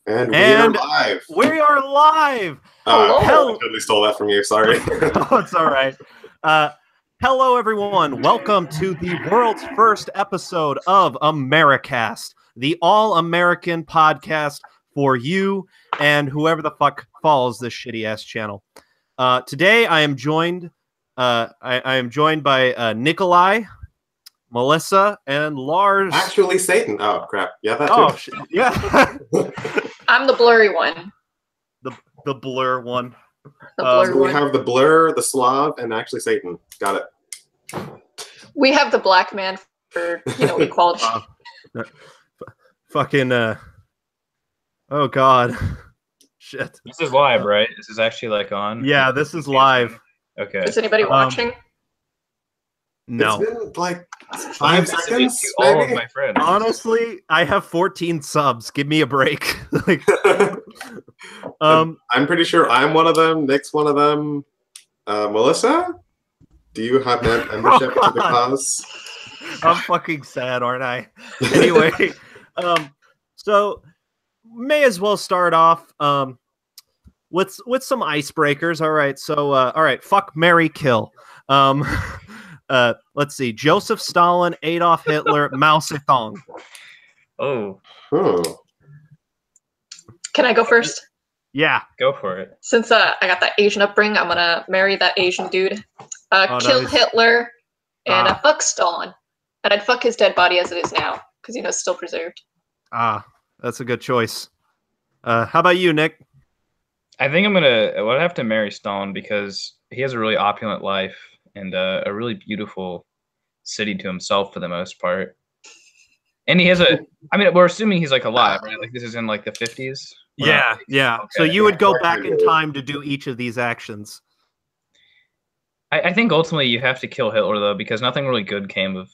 And we are live. We are live. I totally stole that from you. Sorry. Oh, it's all right. Hello, everyone. Welcome to the world's first episode of Americast, the all-American podcast for you and whoever the fuck follows this shitty-ass channel. Today, I am joined. I am joined by Nikolai, Melissa, and Lars. Actually, Satan. Oh crap! Yeah, that too. Yeah. I'm the blurry one. The blur one. So we have the blur, the Slav, and actually Satan. Got it. We have the black man for equality. Fucking. Oh God. Shit. This is live, right? This is actually like on. Yeah, this is live. Okay. Is anybody watching? No. It's been like 5 seconds. To all of my friends. Honestly, I have 14 subs. Give me a break. I'm pretty sure I'm one of them. Nick's one of them. Melissa, do you have membership to the cause? I'm fucking sad, aren't I? Anyway, so may as well start off with some icebreakers. All right, so all right, fuck, marry, kill. Let's see. Joseph Stalin, Adolf Hitler, Mao Zedong. Oh. Can I go first? Yeah. Go for it. Since I got that Asian upbringing, I'm gonna marry that Asian dude. Kill Hitler and fuck Stalin. And I'd fuck his dead body as it is now, because it's still preserved. That's a good choice. How about you, Nick? I think I would have to marry Stalin because he has a really opulent life and a really beautiful city to himself for the most part. And he has we're assuming he's like alive, right? Like this is in like the 50s? Yeah, yeah. Okay. So you would go back in time to do each of these actions. I think ultimately you have to kill Hitler though, because nothing really good came of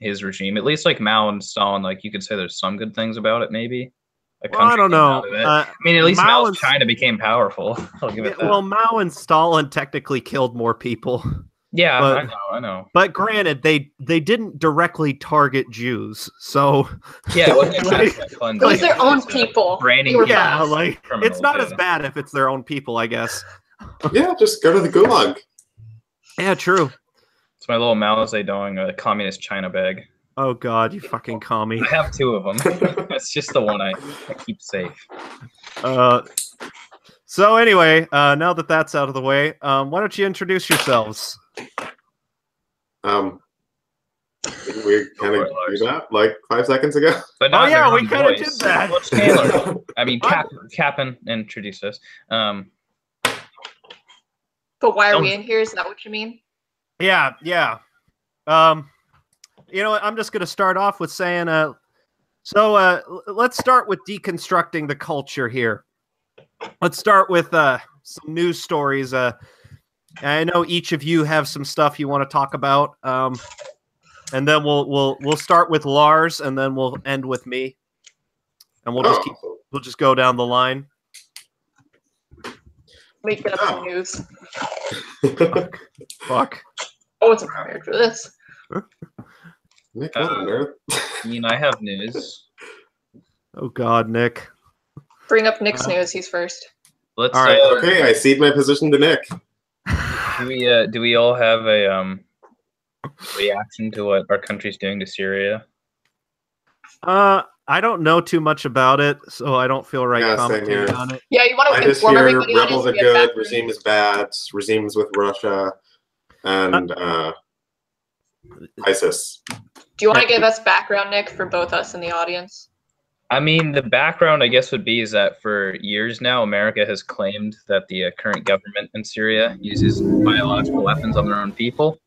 his regime. At least like Mao and Stalin, like you could say there's some good things about it, maybe. I don't know. I mean, at least Mao's China became powerful. I'll give it that. Well, Mao and Stalin technically killed more people. Yeah, but, I know. But granted, they didn't directly target Jews, so yeah, it wasn't fun. It was their own people. Yeah, like it's not as bad if it's their own people, I guess. Yeah, just go to the gulag. Yeah, true. It's my little Mao Zedong communist China bag. Oh God, you fucking commie! I have 2 of them. It's just the one I keep safe. So anyway, now that that's out of the way, why don't you introduce yourselves? We kind of do that like 5 seconds ago. But not yeah, we kind of did that. What's Taylor? I mean, Cap'n introduced us. But why are we in here? Is that what you mean? Yeah. You know what? I'm just going to start off with saying, let's start with deconstructing the culture here. Let's start with some news stories. I know each of you have some stuff you want to talk about, and then we'll start with Lars, and then we'll end with me, and we'll just go down the line. Make up some news. Fuck. I wasn't prepared for this. Nick, what on earth? I mean, I have news. Oh God, Nick. Bring up Nick's news. He's first. Let's. All right. Okay, I cede my position to Nick. Do we all have a reaction to what our country's doing to Syria? I don't know too much about it, so I don't feel right commenting on it. Yeah, you want to inform everybody. Rebels are good. Regime is bad. Regimes with Russia and ISIS. Do you want to give us background, Nick, for both us and the audience? I mean, the background, I guess, would be is that for years now, America has claimed that the current government in Syria uses biological weapons on their own people.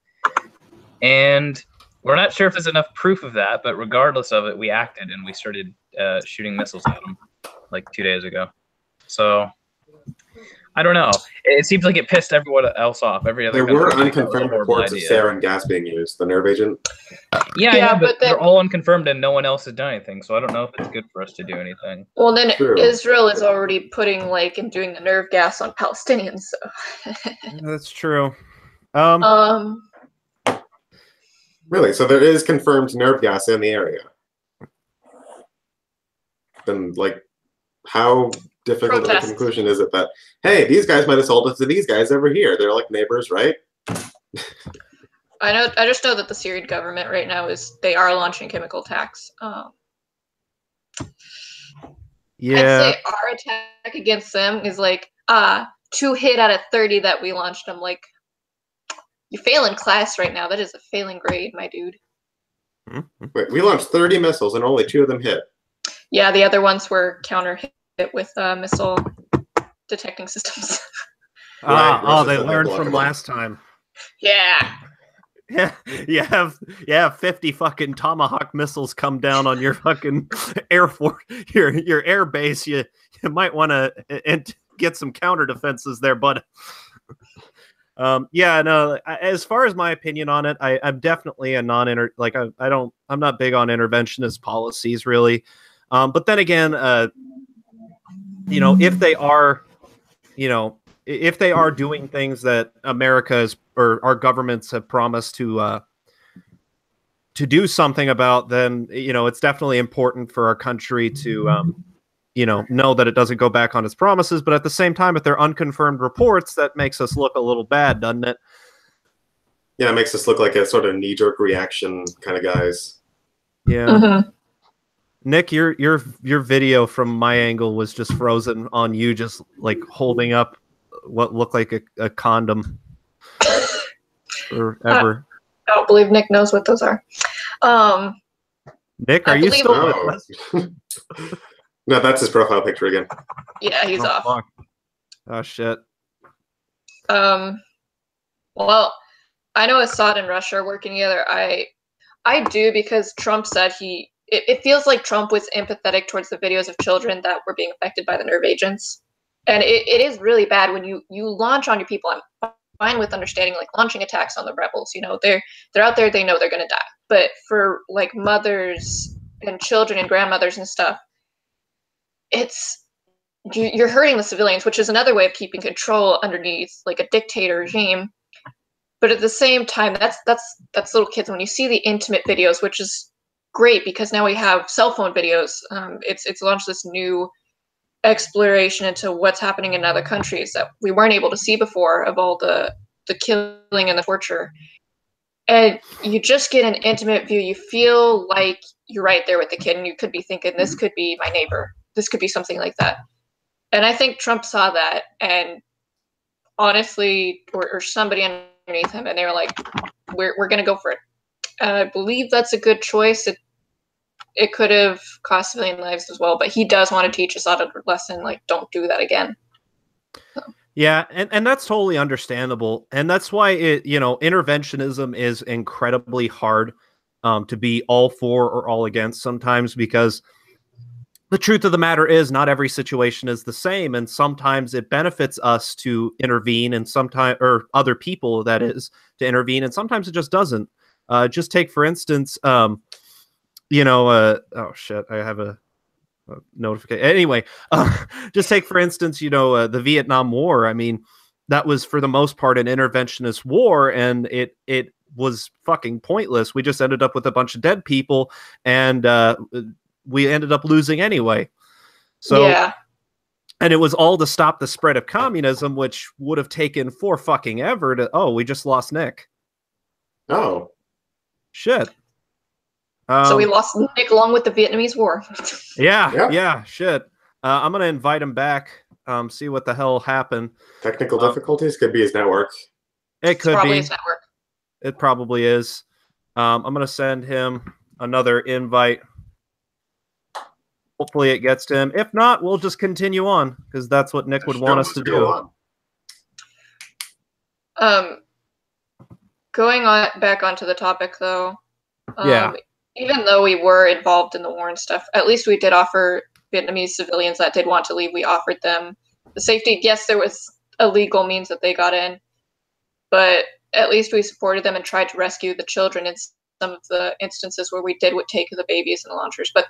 And we're not sure if there's enough proof of that, but regardless of it, we acted and we started shooting missiles at them like 2 days ago. So I don't know. It seems like it pissed everyone else off. There were unconfirmed reports of sarin gas being used, the nerve agent. Yeah, but they're all unconfirmed and no one else has done anything. So I don't know if it's good for us to do anything. Well, then Israel is already putting and doing the nerve gas on Palestinians. So that's true. Really? So there is confirmed nerve gas in the area? Then, how difficult of a conclusion is it that, hey, these guys might have sold it to these guys over here? They're like neighbors, right? I just know that the Syrian government right now they are launching chemical attacks. Yeah. I'd say our attack against them is like 2 hit out of 30 that we launched. I'm like, you fail in class right now. That is a failing grade, my dude. Wait, we launched 30 missiles and only 2 of them hit. Yeah, the other ones were counter hit with missile detecting systems. They learned from last time. Yeah. Yeah, you have 50 fucking Tomahawk missiles come down on your fucking air force, your air base. You might want to get some counter defenses there, but yeah, no. As far as my opinion on it, I'm definitely a I'm not big on interventionist policies really. But then again, if they are, if they are doing things that America's or our governments have promised to do something about, then it's definitely important for our country to know that it doesn't go back on its promises. But at the same time, if they're unconfirmed reports, that makes us look a little bad, doesn't it? Yeah, it makes us look like a sort of knee-jerk reaction kind of guys. Yeah. Mm-hmm. Nick, your video from my angle was just frozen on you, just like holding up what looked like a condom forever. I don't believe Nick knows what those are. Nick, are you still with us? No, that's his profile picture again. Yeah, he's off. Fuck. Oh shit. Well, I know Assad and Russia are working together. I do, because Trump said it feels like Trump was empathetic towards the videos of children that were being affected by the nerve agents. And it is really bad when you launch on your people. I'm fine with understanding like launching attacks on the rebels. They're out there, they know they're gonna die. But for like mothers and children and grandmothers and stuff, you're hurting the civilians, which is another way of keeping control underneath like a dictator regime. But at the same time, that's little kids. When you see the intimate videos, which is great because now we have cell phone videos. It's launched this new exploration into what's happening in other countries that we weren't able to see before, of all the killing and the torture. And you just get an intimate view. You feel like you're right there with the kid, and you could be thinking, this could be my neighbor. This could be something like that. And I think Trump saw that, and honestly, or somebody underneath him, and they were like, we're going to go for it. And I believe that's a good choice. It could have cost civilian lives as well, but he does want to teach us a lesson, like, don't do that again. So. Yeah, and that's totally understandable. And that's why interventionism is incredibly hard to be all for or all against sometimes, because the truth of the matter is not every situation is the same, and sometimes it benefits us to intervene, and sometimes, or other people, that is, to intervene, and sometimes it just doesn't. Just take, for instance, oh shit, I have a notification. Anyway, just take, for instance, the Vietnam War. I mean, that was for the most part an interventionist war, and it was fucking pointless. We just ended up with a bunch of dead people, and we ended up losing anyway. So, yeah. And it was all to stop the spread of communism, which would have taken for fucking ever to. Oh, we just lost Nick. Oh. Shit. So we lost Nick along with the Vietnamese War. Yeah, shit. I'm going to invite him back, see what the hell happened. Technical difficulties? Could be his network. It could probably be. His network. It probably is. I'm going to send him another invite. Hopefully it gets to him. If not, we'll just continue on, because that's what Nick would want us to do. Going back onto the topic, though. Yeah. Even though we were involved in the war and stuff, at least we did offer Vietnamese civilians that did want to leave, we offered them the safety. Yes, there was a legal means that they got in, but at least we supported them and tried to rescue the children in some of the instances where we would take the babies and the launchers. But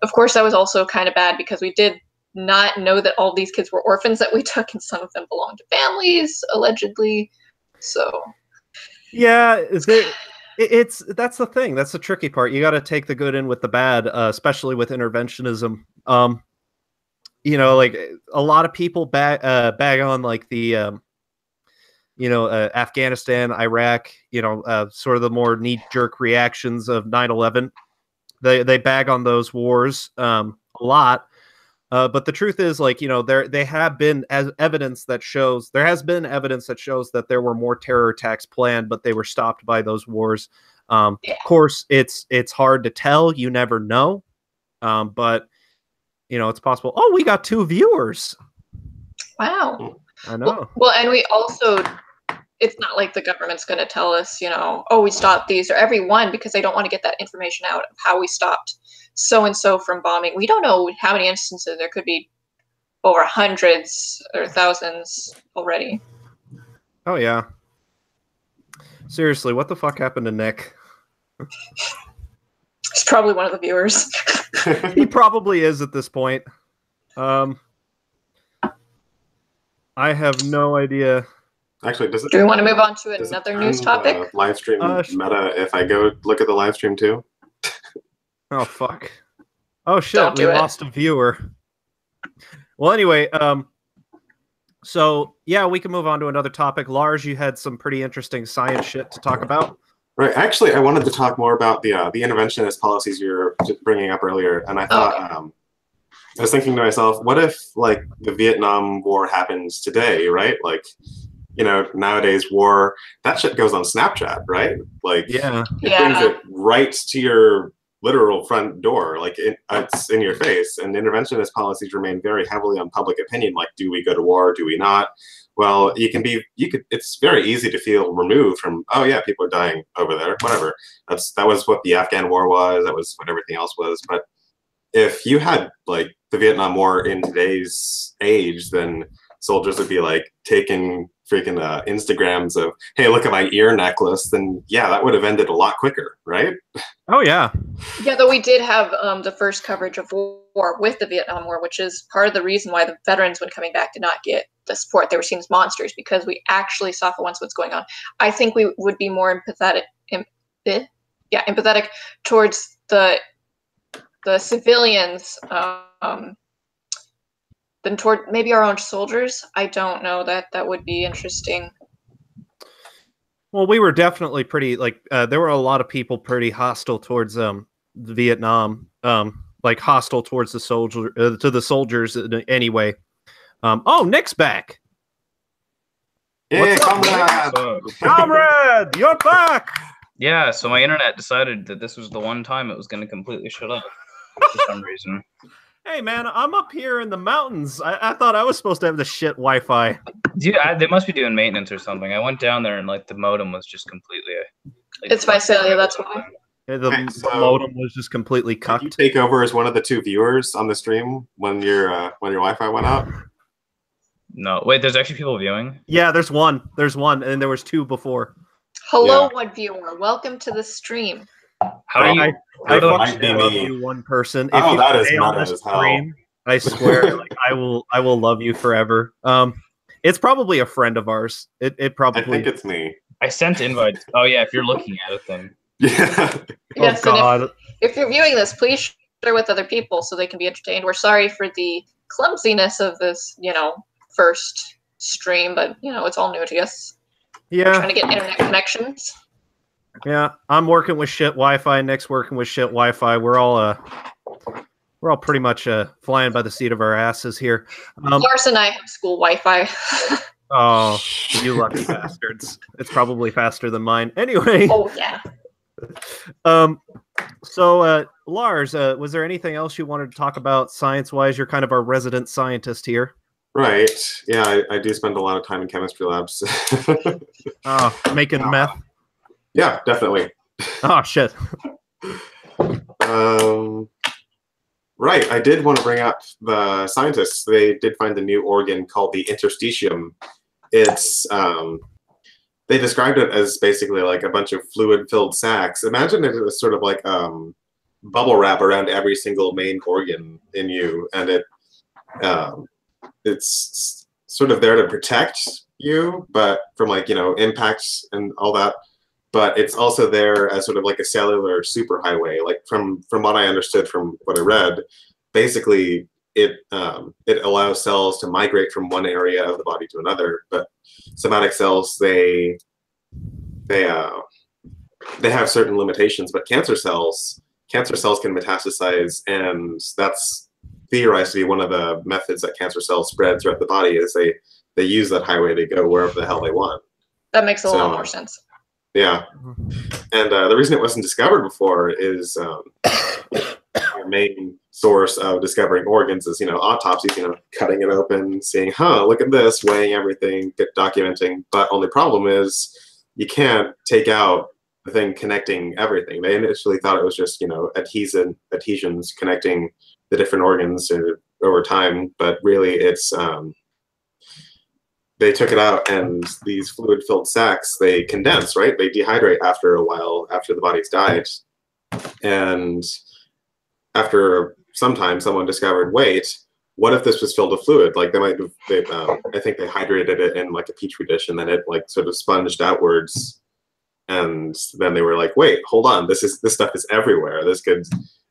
of course, that was also kind of bad, because we did not know that all these kids were orphans that we took, and some of them belonged to families, allegedly. So, yeah, that's the thing. That's the tricky part. You got to take the good in with the bad, especially with interventionism. you know, like a lot of people bag on like the Afghanistan, Iraq, sort of the more knee-jerk reactions of 9/11. They bag on those wars a lot. But the truth is, like, there has been evidence that shows that there were more terror attacks planned, but they were stopped by those wars. Of course, it's hard to tell. You never know. But it's possible. Oh, we got 2 viewers. Wow. I know. Well, and we also, it's not like the government's going to tell us, oh, we stopped these or every one, because they don't want to get that information out of how we stopped so-and-so from bombing. We don't know how many instances. There could be over hundreds or thousands already. Oh, yeah. Seriously, what the fuck happened to Nick? He's probably one of the viewers. He probably is at this point. I have no idea. Actually, do we want to move on to another news topic? Live stream meta. If I go look at the live stream too. Oh fuck! Oh shit! We lost a viewer. Well, anyway, so yeah, we can move on to another topic. Lars, you had some pretty interesting science shit to talk about. Right. Actually, I wanted to talk more about the interventionist policies you were bringing up earlier, and I thought I was thinking to myself, what if like the Vietnam War happens today, right? Like, nowadays war, that shit goes on Snapchat, right? Like, it brings it right to your literal front door, like it's in your face. And interventionist policies remain very heavily on public opinion. Like, do we go to war? Do we not? Well, it's very easy to feel removed from, oh yeah, people are dying over there, whatever. That was what the Afghan war was. That was what everything else was. But if you had like the Vietnam War in today's age, then soldiers would be like taking freaking Instagrams of, hey, look at my ear necklace. Then yeah, that would have ended a lot quicker, right? Oh yeah. Yeah, though we did have the first coverage of war with the Vietnam War, which is part of the reason why the veterans, when coming back, did not get the support. They were seen as monsters because we actually saw for once what's going on. I think we would be more empathetic towards the civilians than toward maybe our own soldiers. I don't know. That would be interesting. Well, we were definitely pretty there were a lot of people pretty hostile towards Vietnam, like hostile towards the soldiers anyway. Oh, Nick's back. Yeah, comrade, you're back. Yeah, so my internet decided that this was the one time it was going to completely shut off for some reason. Hey man, I'm up here in the mountains. I thought I was supposed to have the shit Wi-Fi. Dude, they must be doing maintenance or something. I went down there and like the modem was just completely. It's Visalia, that's why. Yeah, the modem was just completely cucked. Did you take over as one of the 2 viewers on the stream when your Wi-Fi went out? No, wait. There's actually people viewing. Yeah, there's one, and there was 2 before. Hello, one viewer. Welcome to the stream. How do you? I love you, one person. Oh, if that is on meta this as hell. stream, I swear, like I will love you forever. It's probably a friend of ours. It probably. I think it's me. I sent invites. Oh yeah, if you're looking at it, then. Yeah. Yes, oh God. And if you're viewing this, please share with other people so they can be entertained. We're sorry for the clumsiness of this, first stream, but it's all new to us. Yeah. We're trying to get internet connections. Yeah, I'm working with shit Wi-Fi. Nick's working with shit Wi-Fi. We're all pretty much flying by the seat of our asses here. Lars and I have school Wi-Fi. Oh, you lucky bastards! It's probably faster than mine. Anyway. Oh yeah. So Lars, was there anything else you wanted to talk about science-wise? You're kind of our resident scientist here. Right. Yeah, I do spend a lot of time in chemistry labs. Oh, making meth. Yeah, definitely. Oh shit. Right. I did want to bring up the scientists. They did find a new organ called the interstitium. It's they described it as basically like a bunch of fluid-filled sacs. Imagine it was sort of like bubble wrap around every single main organ in you, and it's sort of there to protect you, but from impacts and all that. But it's also there as sort of like a cellular superhighway. Like from what I understood from what I read, basically it allows cells to migrate from one area of the body to another. But somatic cells, they have certain limitations. But cancer cells can metastasize, and that's theorized to be one of the methods that cancer cells spread throughout the body. Is they use that highway to go wherever the hell they want. That makes a lot more sense. Yeah, and the reason it wasn't discovered before is our main source of discovering organs is, autopsies, cutting it open, seeing, look at this, weighing everything, documenting. But only problem is you can't take out the thing connecting everything. They initially thought it was just, adhesions connecting the different organs over time, but really it's they took it out, and these fluid-filled sacs, they condense, right? They dehydrate after a while, after the body's died. And after some time, someone discovered, wait, what if this was filled with fluid? Like I think they hydrated it in like a petri dish, and then it like sort of sponged outwards. And then they were like, wait, hold on, this stuff is everywhere. This could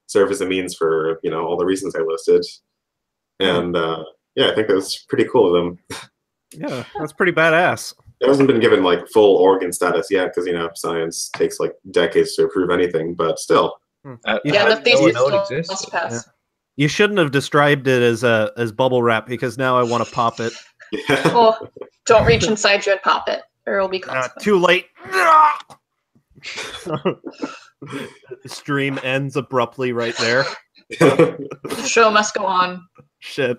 serve as a means for, all the reasons I listed. And yeah, I think that was pretty cool of them. Yeah, that's pretty badass. It hasn't been given like full organ status yet because science takes like decades to prove anything, but still. The thesis must pass. Yeah. You shouldn't have described it as bubble wrap, because now I want to pop it. Yeah. Well, don't reach inside you and pop it, or it'll be consequences. Too late. The stream ends abruptly right there. The show must go on. Shit.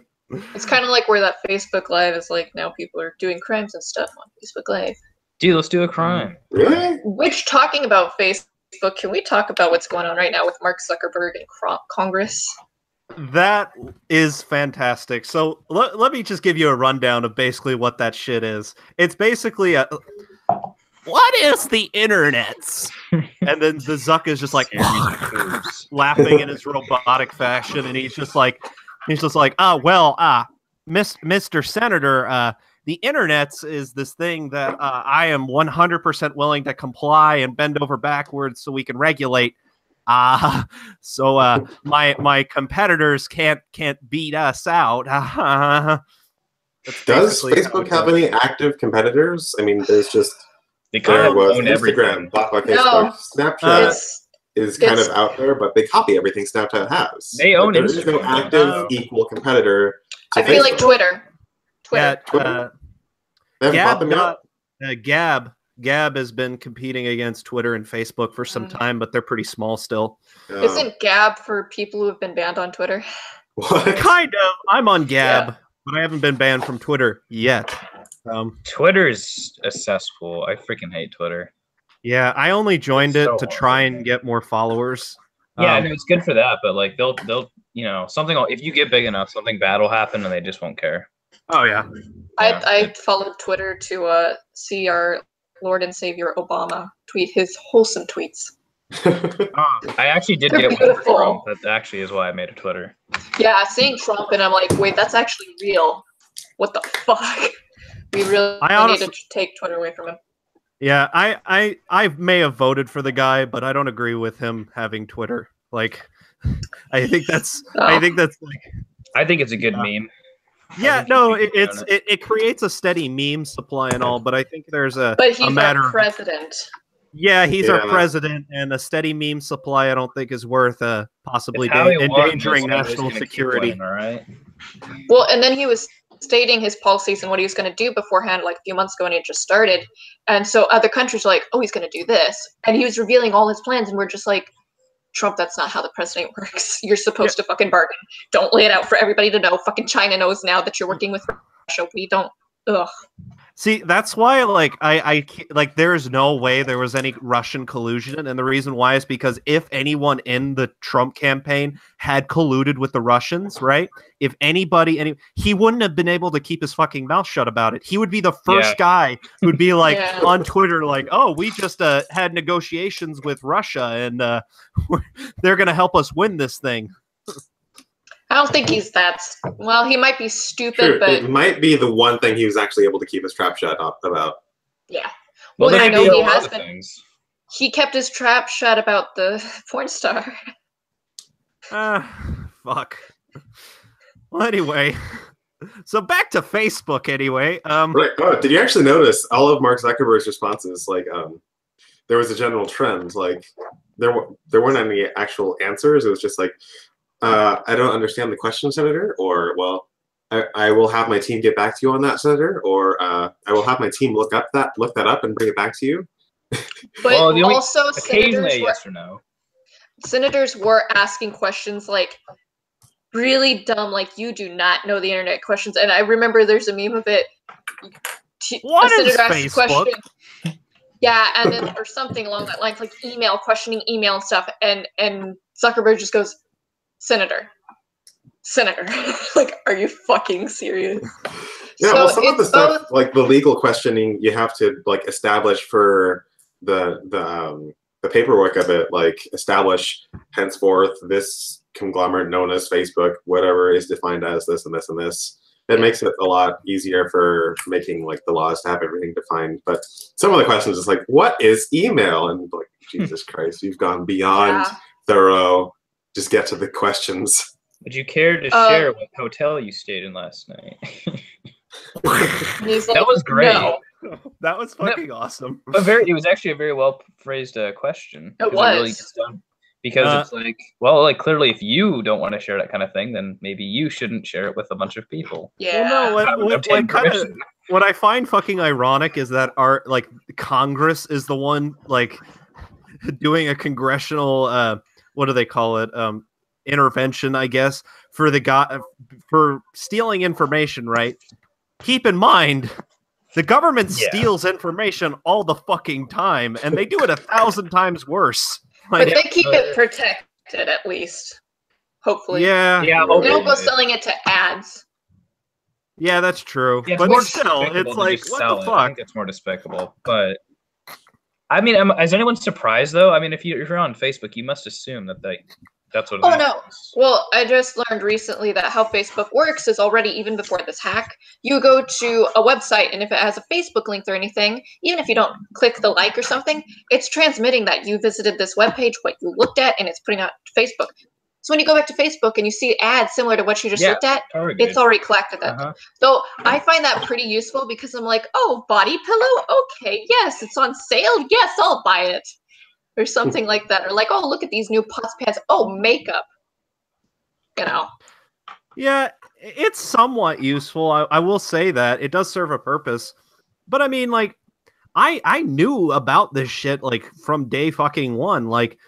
It's kind of like where that Facebook Live is like now people are doing crimes and stuff on Facebook Live. Dude, let's do a crime. Really? Which, talking about Facebook, can we talk about what's going on right now with Mark Zuckerberg and Congress? That is fantastic. So let me just give you a rundown of basically what that shit is. It's basically what is the internet? And then the Zuck is just like laughing in his robotic fashion, and he's just like, Mr. Senator, the internet is this thing that I am 100% willing to comply and bend over backwards so we can regulate. So my competitors can't beat us out. Does Facebook have any active competitors? I mean, there's just they kind of own Instagram, bought by Facebook. Snapchat is kind of out there, but they copy everything Snapchat has. They own there is no active equal competitor. I feel like Twitter. Twitter. They haven't bought them yet? Gab has been competing against Twitter and Facebook for some time, but they're pretty small still. Isn't Gab for people who have been banned on Twitter? What? Kind of. I'm on Gab, but I haven't been banned from Twitter yet. Twitter's a cesspool. I freaking hate Twitter. Yeah, I only joined it to try and get more followers. Yeah, I know it's good for that, but like they'll something, if you get big enough, something bad will happen and they just won't care. Oh yeah. I followed Twitter to see our Lord and Savior Obama tweet his wholesome tweets. I actually did They're get beautiful. one from Trump. That actually is why I made a Twitter. Yeah, seeing Trump and I'm like, wait, that's actually real. What the fuck? We really need to take Twitter away from him. Yeah, I may have voted for the guy, but I don't agree with him having Twitter. Like, I think that's like. I think it's a good meme. Yeah, no, it creates a steady meme supply and all, but I think there's a But he's matter our president. Yeah, he's our president, and a steady meme supply I don't think is worth possibly endangering national security. All right. Well, and then he was stating his policies and what he was going to do beforehand, like a few months ago when he just started. And so other countries were like, oh, he's going to do this. And he was revealing all his plans, and we're just like, Trump, that's not how the president works. You're supposed to fucking bargain. Don't lay it out for everybody to know. Fucking China knows now that you're working with Russia. We don't. Ugh. See, that's why, like, I like, there is no way there was any Russian collusion, and the reason why is because if anyone in the Trump campaign had colluded with the Russians, right? If anybody, he wouldn't have been able to keep his fucking mouth shut about it. He would be the first guy who would be like on Twitter, like, "Oh, we just had negotiations with Russia, and they're gonna help us win this thing." I don't think he's that. Well, he might be stupid, Sure, but it might be the one thing he was actually able to keep his trap shut up about. Yeah. Well, I know he has been. Things. He kept his trap shut about the porn star. Fuck. Well, anyway, so back to Facebook. Anyway, Right. Oh, did you actually notice all of Mark Zuckerberg's responses? Like, there was a general trend. Like, there weren't any actual answers. It was just like, I don't understand the question, Senator, or well, I will have my team get back to you on that, Senator, or I will have my team look that up and bring it back to you. But Well, also, occasionally yes or no. Senators were asking questions like really dumb, like you do not know the internet questions. And I remember there's a meme of it. What is Facebook? Yeah, and then or something along that line, like questioning email and stuff. And Zuckerberg just goes, Senator. Like, are you fucking serious? Yeah, So well, some of the stuff, both, like the legal questioning, you have to like establish for the paperwork of it, like establish henceforth this conglomerate known as Facebook, whatever is defined as this and this and this. It makes it a lot easier for making like the laws to have everything defined. But some of the questions is like, what is email? And like, Jesus Christ, you've gone beyond thorough. Just get to the questions. Would you care to share what hotel you stayed in last night? That was great. No. That was fucking awesome. It was actually a very well phrased question. It was. Really gets done. Because it's like, well, like clearly, if you don't want to share that kind of thing, then maybe you shouldn't share it with a bunch of people. Yeah. Well, no, what I find fucking ironic is that our like Congress is the one like doing a congressional what do they call it? Intervention, I guess, for for stealing information, right? Keep in mind, the government steals information all the fucking time, and they do it 1,000 times worse. Like, but they keep it protected, at least. Hopefully. Yeah. They don't go selling it to ads. Yeah, that's true. Yeah, but still, it's like, what the fuck? I think it's more despicable. But I mean, is anyone surprised though? I mean, if you're on Facebook, you must assume that that's what. Oh no! Well, I just learned recently that how Facebook works is already even before this hack. You go to a website, and if it has a Facebook link or anything, even if you don't click the like or something, it's transmitting that you visited this webpage, what you looked at, and it's putting out to Facebook. So when you go back to Facebook and you see ads similar to what you just looked at, it's already collected that. So I find that pretty useful because I'm like, oh, body pillow? Okay, yes, it's on sale. Yes, I'll buy it. Or something like that. Or like, oh, look at these new putz pads. Oh, makeup. You know. Yeah, it's somewhat useful. I will say that. It does serve a purpose. But I mean, like, I knew about this shit, like, from day fucking one. Like,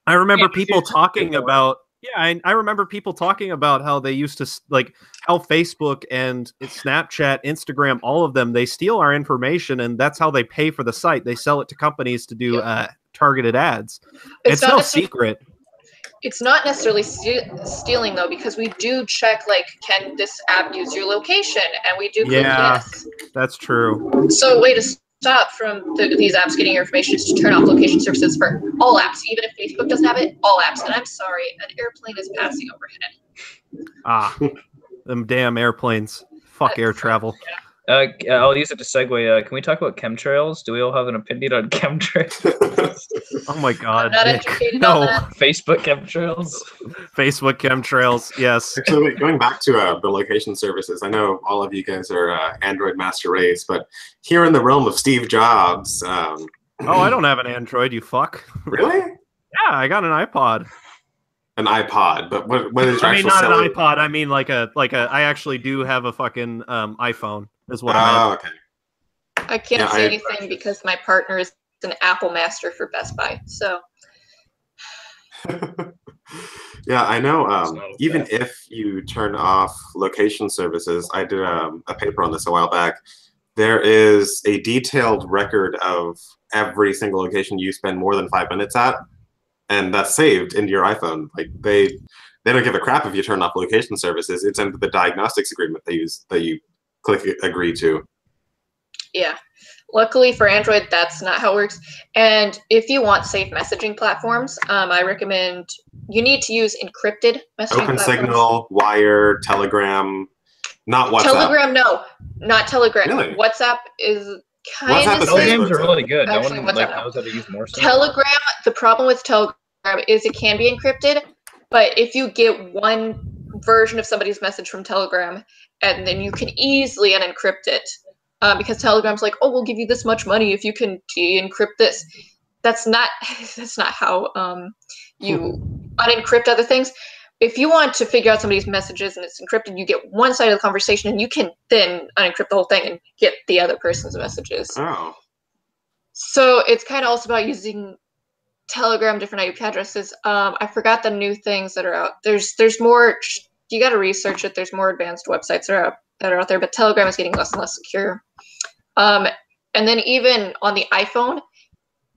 I remember people talking about... Yeah, I remember people talking about how they used to, like, how Facebook and Snapchat, Instagram, all of them, they steal our information, and that's how they pay for the site. They sell it to companies to do targeted ads. It's no secret. It's not necessarily stealing, though, because we do check, like, can this app use your location? And we do click yes. That's true. So, way to stop from these apps getting your information is to turn off location services for all apps, even if Facebook doesn't have it, all apps. And I'm sorry, an airplane is passing overhead. Them damn airplanes. Fuck air travel. I'll use it to segue. Can we talk about chemtrails? Do we all have an opinion on chemtrails? Oh my god, I'm not educated on that. Facebook chemtrails. Facebook chemtrails, yes. Actually, going back to the location services, I know all of you guys are Android master race, but here in the realm of Steve Jobs... oh, I don't have an Android, you fuck. Really? Yeah, I got an iPod. An iPod, but what is your I mean, actual not cellular? an iPod. I mean, like a. I actually do have a fucking iPhone. Is what I meant. Okay. I can't say anything because my partner is an Apple master for Best Buy. So. Yeah, I know. Even if you turn off location services, I did a paper on this a while back. There is a detailed record of every single location you spend more than 5 minutes at. And that's saved into your iPhone. Like they don't give a crap if you turn off location services. It's under the diagnostics agreement that you click agree to. Yeah. Luckily for Android, that's not how it works. And if you want safe messaging platforms, I recommend you need to use encrypted messaging platforms. OpenSignal, Wire, Telegram, not WhatsApp. Telegram, no, not Telegram. Really? WhatsApp is kind of. Telegrams are really good. Actually, no one knows how to use more. Telegram. The problem with Telegram is it can be encrypted, but if you get one version of somebody's message from Telegram, and then you can easily unencrypt it. Because Telegram's like, oh, we'll give you this much money if you can de-encrypt this. That's not how you unencrypt other things. If you want to figure out somebody's messages and it's encrypted, you get one side of the conversation, and you can then unencrypt the whole thing and get the other person's messages. Oh. So it's kind of also about using Telegram, different IP addresses. I forgot the new things that are out. There's more. You got to research it. There's more advanced websites that are out there, but Telegram is getting less and less secure. And then even on the iPhone,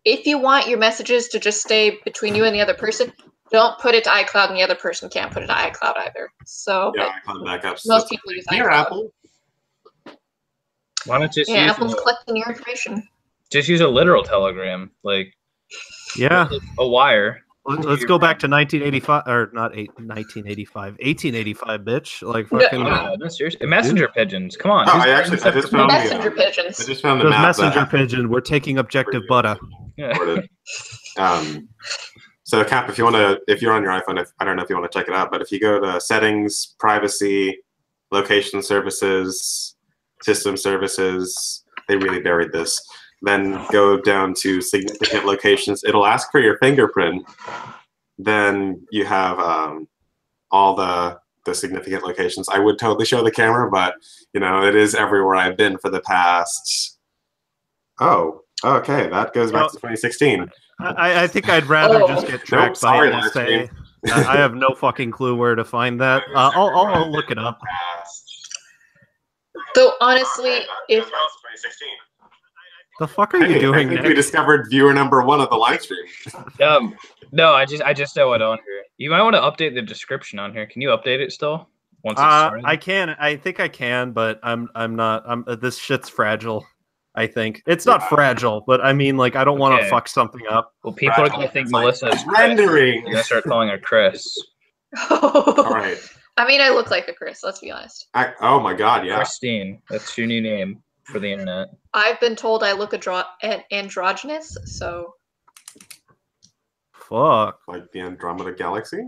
if you want your messages to just stay between you and the other person, don't put it to iCloud, and the other person can't put it to iCloud either. So yeah, iCloud backups. Most people use iCloud. Apple. Why not just use Apple's collecting your information. Just use a literal Telegram, like a wire. Let's go back to 1985, or not 1985, 1885, bitch. Like fucking. No, seriously. Messenger pigeons. Come on. Oh, I just found messenger pigeons. I just found the map. Messenger pigeon. We're taking objective butter. Yeah. So Cap, if you're on your iPhone, I don't know if you want to check it out, but if you go to settings, privacy, location services, system services, they really buried this. Then go down to significant locations. It'll ask for your fingerprint. Then you have all the significant locations. I would totally show the camera, but it is everywhere I've been for the past. Oh, okay, that goes back to 2016. I think I'd rather just get tracked by NSA. I have no fucking clue where to find that. I'll look it up. Though honestly, if the fuck are you doing? I think we discovered viewer number 1 of the live stream. No, I just know it on here. You might want to update the description on here. Can you update it still? Once it's started? I can. I think I can, but I'm not. This shit's fragile. I think it's not fragile, but I mean, like, I don't want to fuck something up. Well, people are gonna think Melissa is rendering. You're gonna start calling her Chris. All right. I mean, I look like a Chris. Let's be honest. Oh my God, yeah. Christine, that's your new name for the internet. I've been told I look androgynous, so. Fuck. Like the Andromeda Galaxy.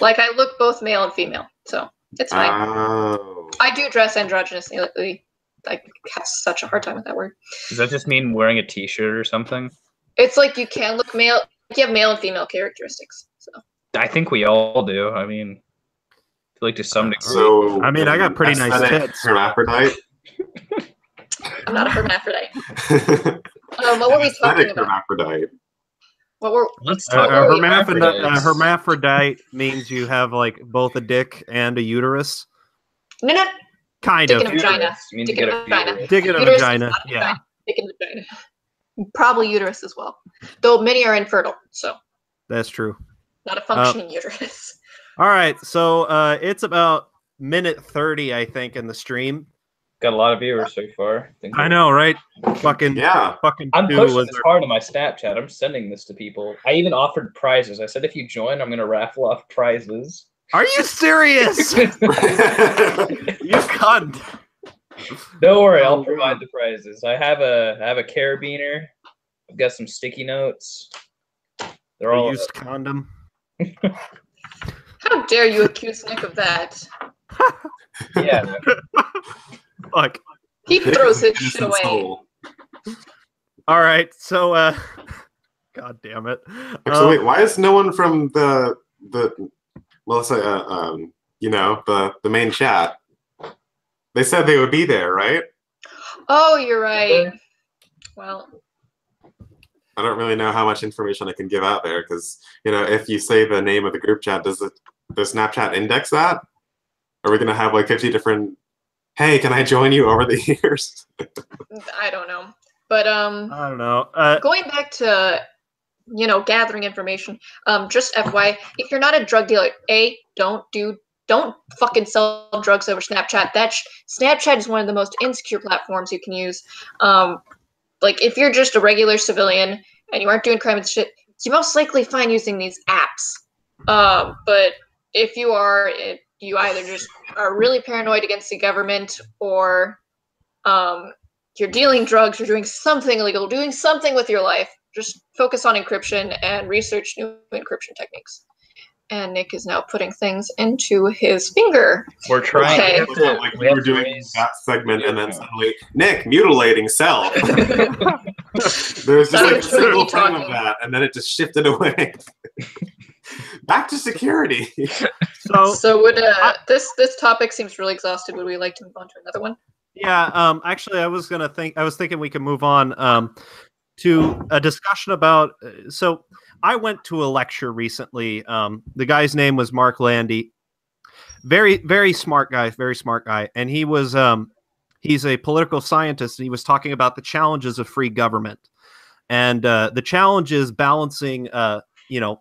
Like I look both male and female, so it's fine. Oh. I do dress androgynously. I have such a hard time with that word. Does that just mean wearing a T-shirt or something? It's like you can look male. You have male and female characteristics. So I think we all do. I mean, I feel like to some degree. So I mean, I got pretty nice tits. Hermaphrodite. I'm not a hermaphrodite. What were we talking about? Hermaphrodite. Let's talk about hermaphrodite means you have like both a dick and a uterus. No. Kind dick of. And vagina. Dick and a vagina. Dick and a vagina. Yeah. Dick and vagina. Probably uterus as well. Though many are infertile, so. That's true. Not a functioning uterus. All right, so it's about minute 30, I think, in the stream. Got a lot of viewers so far. I know, right? Fucking yeah. Fucking. I'm pushing this hard on my Snapchat. I'm sending this to people. I even offered prizes. I said, if you join, I'm going to raffle off prizes. Are you serious? You cunt. Don't worry, I'll provide the prizes. I have a carabiner. I've got some sticky notes. They're all used condom. How dare you accuse Nick of that? Yeah. Fuck. He throws his shit away. All right, so God damn it. Actually, wait, why is no one from the let's say the main chat? They said they would be there, right? Oh, you're right. Well, I don't really know how much information I can give out there because if you say the name of the group chat, does Snapchat index that? Are we gonna have like 50 different? Hey, can I join you over the years? I don't know, but I don't know. Going back to gathering information. Just FYI, if you're not a drug dealer, don't fucking sell drugs over Snapchat. Snapchat is one of the most insecure platforms you can use. Like if you're just a regular civilian and you aren't doing crime and shit, you're most likely fine using these apps. But if you are, you either just are really paranoid against the government, or you're dealing drugs, you're doing something illegal, doing something with your life. Just focus on encryption and research new encryption techniques. And Nick is now putting things into his finger. We're trying. Okay. Like we were doing that segment, and then suddenly Nick mutilating self. There's just like a single frame of that, and then it just shifted away. Back to security. So would this topic seems really exhausted. Would we like to move on to another one? Yeah. Actually, I was thinking we could move on to a discussion about. So I went to a lecture recently. The guy's name was Mark Landy. Very, very smart guy. Very smart guy. And he was he's a political scientist, and he was talking about the challenges of free government, and the challenge is balancing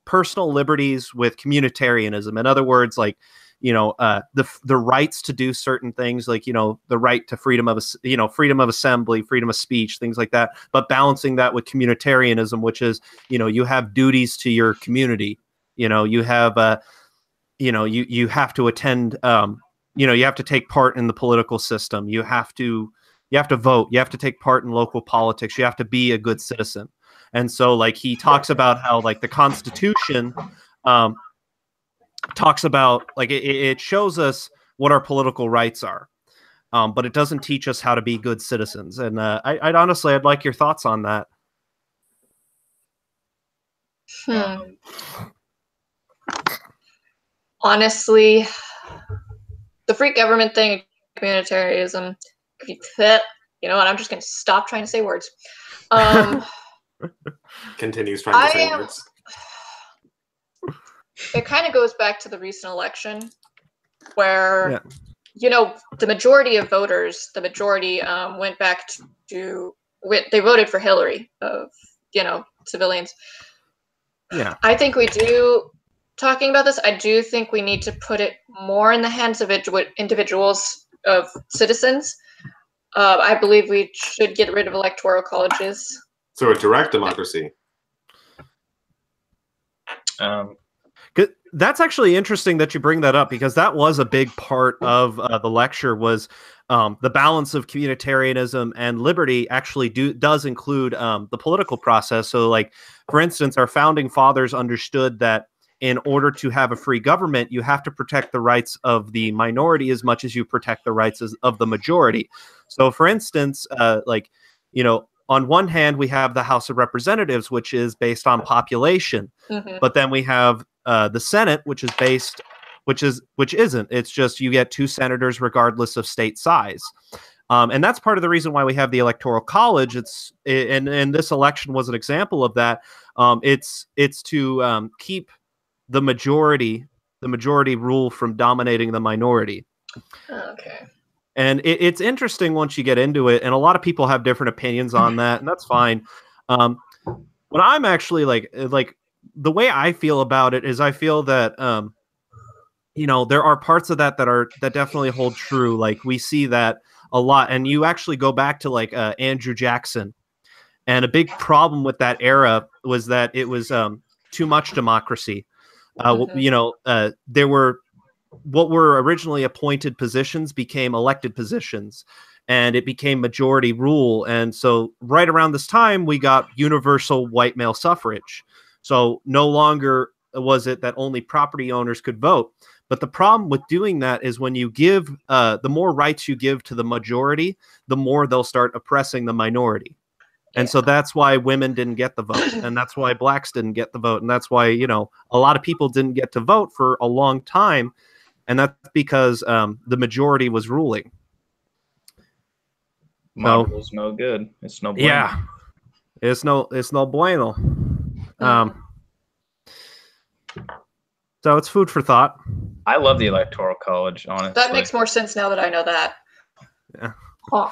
personal liberties with communitarianism. In other words, like, the rights to do certain things, like, the right to freedom of assembly, freedom of speech, things like that, but balancing that with communitarianism, which is, you have duties to your community. You have you have to attend, you have to take part in the political system. You have to vote. You have to take part in local politics. You have to be a good citizen. And so, like, he talks about how, like, the Constitution talks about, like, it shows us what our political rights are, but it doesn't teach us how to be good citizens. And I'd like your thoughts on that. Honestly, the free government thing, communitarianism, you know what? I'm just going to stop trying to say words. Continues trying to say words. It kind of goes back to the recent election where, the majority of voters, went back to, they voted for Hillary, of, civilians. Yeah. I think talking about this, I do think we need to put it more in the hands of individuals, of citizens. I believe we should get rid of electoral colleges. So a direct democracy. That's actually interesting that you bring that up, because that was a big part of the lecture, was the balance of communitarianism and liberty actually does include the political process. So, like, for instance, our founding fathers understood that in order to have a free government, you have to protect the rights of the minority as much as you protect the rights of the majority. So, for instance, on one hand, we have the House of Representatives, which is based on population, but then we have the Senate, which isn't. It's just you get 2 senators regardless of state size, and that's part of the reason why we have the Electoral College. And this election was an example of that. It's to keep the majority rule from dominating the minority. Okay. And it's interesting once you get into it, and a lot of people have different opinions on that, and that's fine. What I'm actually like the way I feel about it is, I feel that there are parts of that that definitely hold true. Like, we see that a lot, and you actually go back to, like, Andrew Jackson, and a big problem with that era was that it was too much democracy. There were, what were originally appointed positions became elected positions, and it became majority rule. And so right around this time, we got universal white male suffrage. So no longer was it that only property owners could vote. But the problem with doing that is, when you give, the more rights you give to the majority, the more they'll start oppressing the minority. And so that's why women didn't get the vote, and that's why blacks didn't get the vote, and that's why, a lot of people didn't get to vote for a long time. And that's because the majority was ruling. Model's no good. It's no bueno. Yeah, it's no bueno. So it's food for thought. I love the Electoral College, honestly. That makes more sense now that I know that. Yeah. Huh.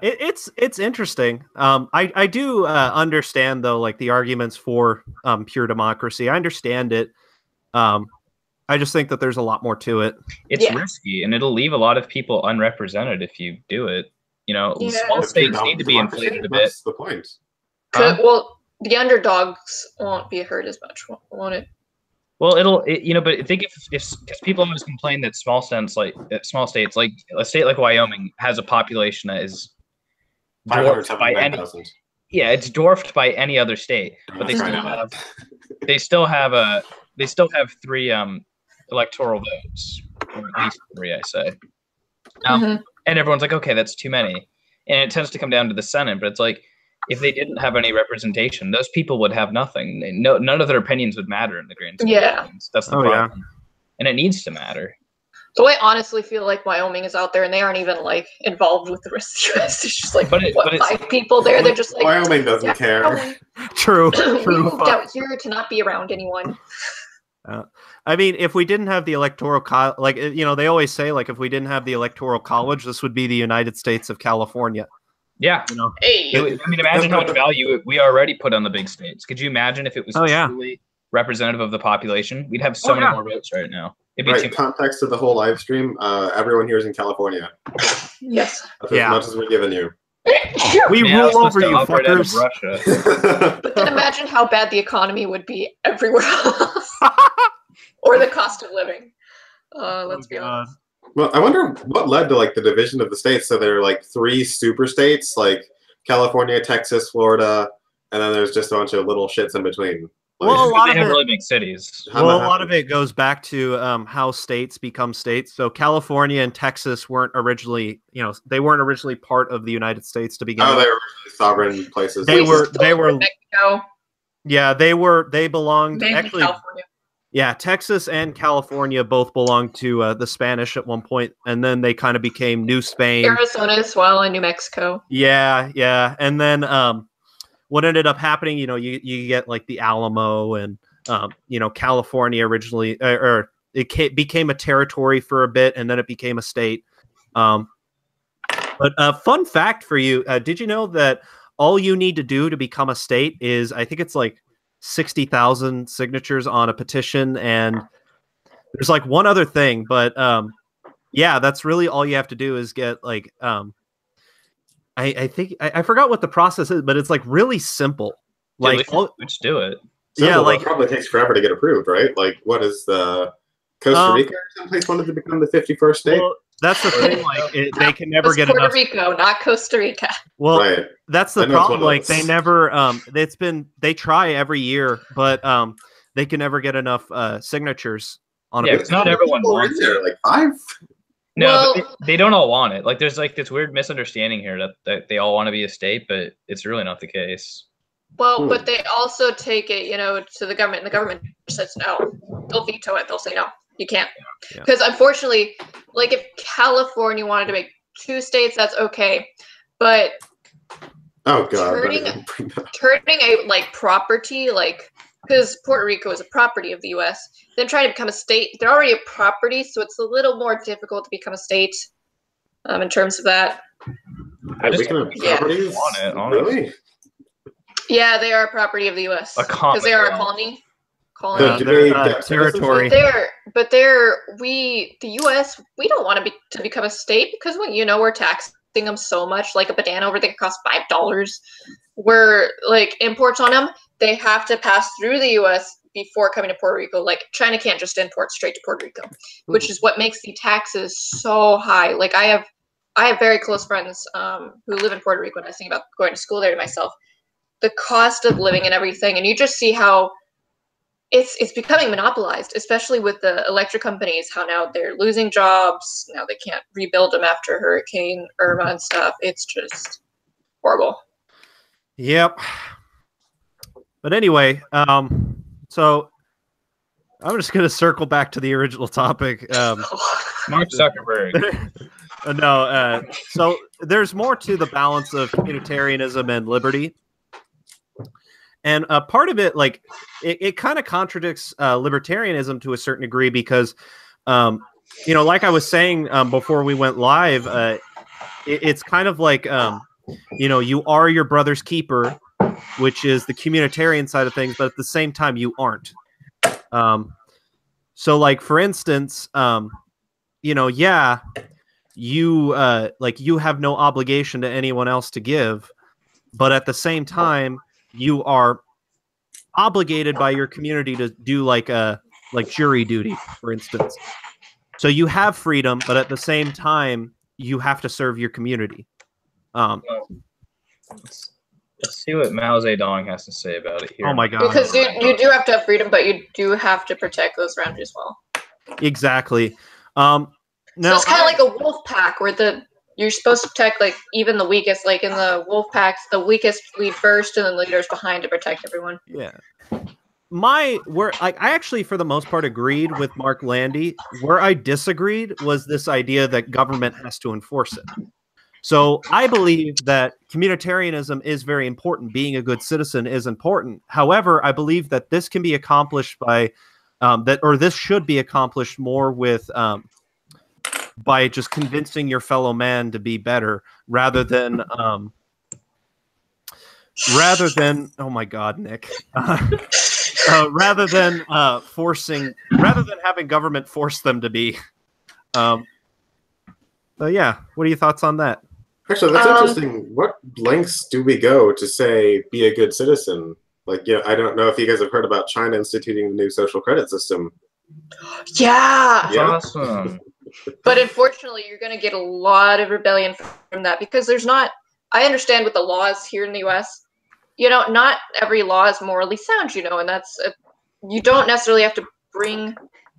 It's interesting. I do understand, though, like, the arguments for pure democracy. I understand it. I just think that there's a lot more to it. It's risky, and it'll leave a lot of people unrepresented if you do it. Small states need to be inflated a bit. That's the point. Well, the underdogs won't be hurt as much, won't it? Well, but think if because people always complain that small states, like a state like Wyoming, has a population that is dwarfed by it's dwarfed by any other state, but they still have they still have 3 electoral votes, or at least 3, I say. And everyone's like, okay, that's too many. And it tends to come down to the Senate, but it's like, if they didn't have any representation, those people would have nothing. None of their opinions would matter in the grand scheme of things. That's the problem. Yeah. And it needs to matter. So I honestly feel like Wyoming is out there, and they aren't even like involved with the rest of the U.S. It's just like 5 people there. They're just like Wyoming doesn't care. True. We moved out here to not be around anyone. I mean, if we didn't have the electoral college, they always say, like, if we didn't have the electoral college, this would be the United States of California. Yeah. Hey. I mean, imagine how much value we already put on the big states. Could you imagine if it was truly representative of the population? We'd have so many more votes right now. Right, context of the whole live stream, everyone here is in California. Yes. That's as much as we're giving you. We rule over you, fuckers. But then imagine how bad the economy would be everywhere else. Or the cost of living. Let's be honest. Well, I wonder what led to like the division of the states. So there are like 3 super states, like California, Texas, Florida, and then there's just a bunch of little shits in between. Well, a lot of really big cities. Well, a lot of it goes back to how states become states. So California and Texas weren't originally, they weren't originally part of the United States to begin with. They were sovereign places. They were Mexico. Yeah, they belonged actually. California. Yeah, Texas and California both belonged to the Spanish at one point, and then they kind of became New Spain. Arizona as well, and New Mexico. Yeah, and then what ended up happening, you get like the Alamo and California originally, became a territory for a bit, and then it became a state. But a fun fact for you: did you know that all you need to do to become a state is, I think it's like 60,000 signatures on a petition, and there's like one other thing, but that's really all you have to do is get like I think I forgot what the process is, but it's like really simple. Like, let's do it. Simple, like it probably takes forever to get approved, right? Like, what is the Costa Rica or someplace wanted to become the 51st state? Well, that's the thing. Like, they can never get Puerto enough. Rico, not Costa Rica. Well, that's the problem. Like, they never. They try every year, but they can never get enough signatures on it. It's not everyone wants it. Like 5. No, but they don't all want it. Like, there's like this weird misunderstanding here that they all want to be a state, but it's really not the case. Well, but they also take it, to the government, and the government says no. They'll veto it. They'll say no, you can't. Because unfortunately, like if California wanted to make 2 states, that's okay. But turning a like property, like because Puerto Rico is a property of the U.S., then trying to become a state, they're already a property, so it's a little more difficult to become a state in terms of that. I just want it, really? Yeah, they are a property of the U.S. because they are a colony. Territory. But the U.S. we don't want to become a state because we're taxing them so much. Like a banana over there costs $5. We're like imports on them. They have to pass through the U.S. before coming to Puerto Rico. Like China can't just import straight to Puerto Rico, which is what makes the taxes so high. Like I have very close friends who live in Puerto Rico, and I was thinking about going to school there to myself. The cost of living and everything, and you just see how it's becoming monopolized, especially with the electric companies, how now they're losing jobs. Now they can't rebuild them after Hurricane Irma and stuff. It's just horrible. Yep. But anyway, so I'm just going to circle back to the original topic. Mark Zuckerberg. So there's more to the balance of communitarianism and liberty. And part of it, like, it kind of contradicts libertarianism to a certain degree because, like I was saying before we went live, it's kind of like, you are your brother's keeper, which is the communitarian side of things, but at the same time, you aren't. So, like, for instance, you have no obligation to anyone else to give, but at the same time, you are obligated by your community to do like jury duty, for instance. So you have freedom, but at the same time, you have to serve your community. Let's see what Mao Zedong has to say about it here. Oh my God. Because you do have to have freedom, but you do have to protect those around you as well. Exactly. So it's kind of like a wolf pack where you're supposed to protect like even the weakest. Like in the wolf packs, the weakest lead first, and then the leaders behind to protect everyone. Yeah. I actually, for the most part, agreed with Mark Landy. Where I disagreed was this idea that government has to enforce it. So I believe that communitarianism is very important. Being a good citizen is important. However, I believe that this can be accomplished by this should be accomplished more with by just convincing your fellow man to be better, rather than oh my God, Nick. Rather than having government force them to be. So yeah, what are your thoughts on that? Actually, that's interesting. What lengths do we go to say be a good citizen? Like, yeah, I don't know if you guys have heard about China instituting the new social credit system. Yeah. That's awesome. But unfortunately, you're going to get a lot of rebellion from that because there's not. I understand with the laws here in the U.S. Not every law is morally sound, and that's you don't necessarily have to bring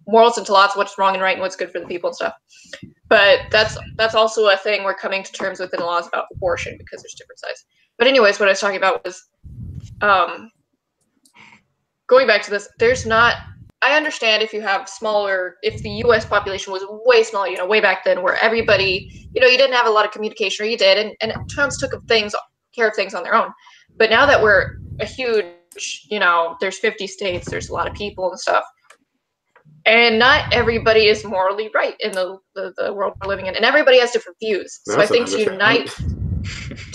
morals into laws, what's wrong and right and what's good for the people and stuff. But that's also a thing we're coming to terms with in laws about abortion because there's different sides. But anyways, what I was talking about was going back to this. I understand if you have if the U.S. population was way smaller, way back then, where everybody, you didn't have a lot of communication, or you did, and towns took care of things on their own. But now that we're a huge, there's 50 states, there's a lot of people and stuff, and not everybody is morally right in the world we're living in, and everybody has different views. So I think to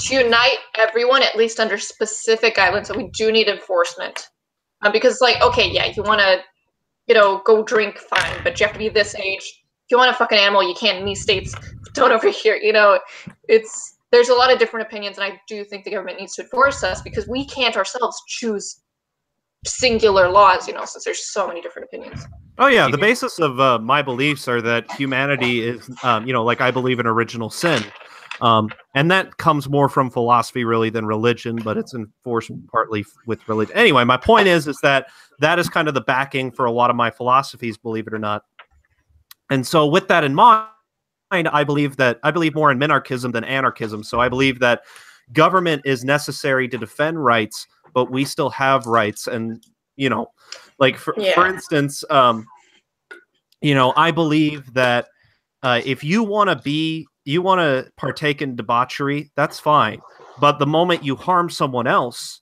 unite everyone, at least under specific guidelines, so we do need enforcement, because it's like, okay, yeah, you want to, go drink, fine, but you have to be this age. If you want a fucking animal, you can't in these states. Don't over here. There's a lot of different opinions, and I do think the government needs to enforce us because we can't ourselves choose singular laws, since there's so many different opinions. Oh yeah, the basis of my beliefs are that humanity is, like I believe in original sin, and that comes more from philosophy really than religion, but it's enforced partly with religion. Anyway, my point is that is kind of the backing for a lot of my philosophies, believe it or not. And so, with that in mind, I believe more in minarchism than anarchism. So I believe that government is necessary to defend rights, but we still have rights. And, like for instance, I believe that if you want to partake in debauchery, that's fine. But the moment you harm someone else,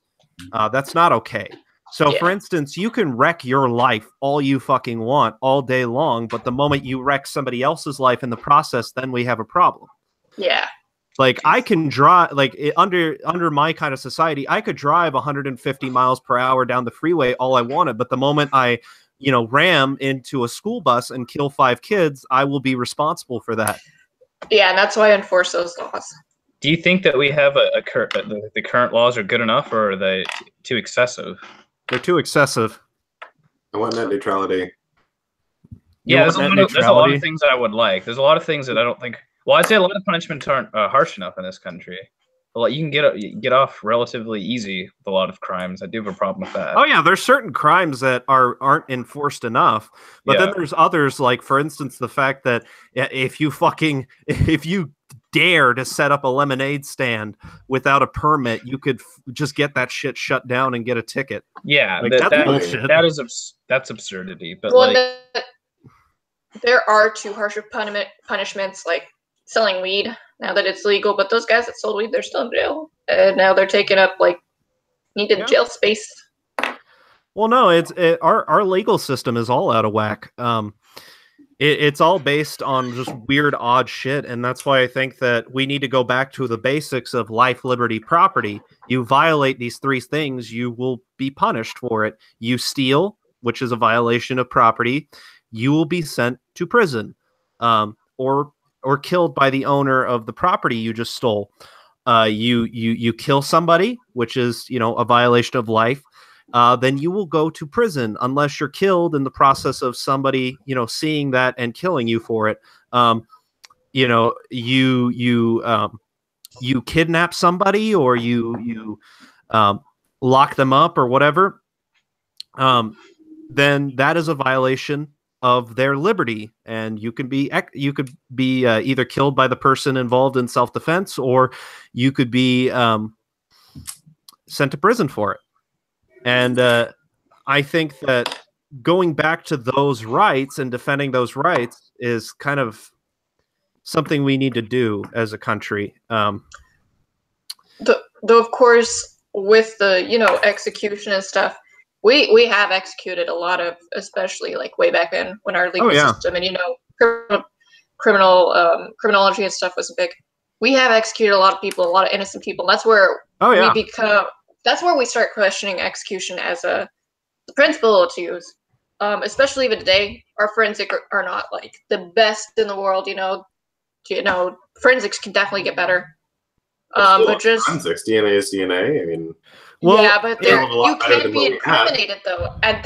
that's not okay. So, for instance, you can wreck your life all you fucking want all day long, but the moment you wreck somebody else's life in the process, then we have a problem. Yeah. Like, I can drive, like, under my kind of society, I could drive 150 miles per hour down the freeway all I wanted, but the moment I, ram into a school bus and kill 5 kids, I will be responsible for that. Yeah, and that's why I enforce those laws. Do you think that we have the current laws are good enough, or are they too excessive? They're too excessive. I want net neutrality. Yeah, there's a lot of things that I would like. There's a lot of things that I don't think. Well, I'd say a lot of punishments aren't harsh enough in this country. You can get off relatively easy with a lot of crimes. I do have a problem with that. Oh yeah, there's certain crimes that aren't enforced enough, but then there's others, like for instance, the fact that if you dare to set up a lemonade stand without a permit, you could just get that shit shut down and get a ticket. Yeah, like, that's absurdity. But there are too harsh of punishments, like selling weed now that it's legal. But those guys that sold weed, they're still in jail, and now they're taking up needed jail space. Well, no, our legal system is all out of whack. It's all based on just weird, odd shit, and that's why I think that we need to go back to the basics of life, liberty, property. You violate these 3 things, you will be punished for it. You steal, which is a violation of property, you will be sent to prison, or killed by the owner of the property you just stole. You kill somebody, which is a violation of life. Then you will go to prison unless you're killed in the process of somebody, seeing that and killing you for it. You kidnap somebody, or you lock them up or whatever, then that is a violation of their liberty, and you could be either killed by the person involved in self-defense, or you could be sent to prison for it. And I think that going back to those rights and defending those rights is kind of something we need to do as a country. Though of course, with the execution and stuff, we have executed a lot of, especially like way back then when our legal system and criminology and stuff was big. We have executed a lot of people, a lot of innocent people. That's where that's where we start questioning execution as a principle to use. Especially even today, our forensic are not like the best in the world. Forensics can definitely get better. But just forensics, DNA is DNA. I mean, but you can be incriminated though, and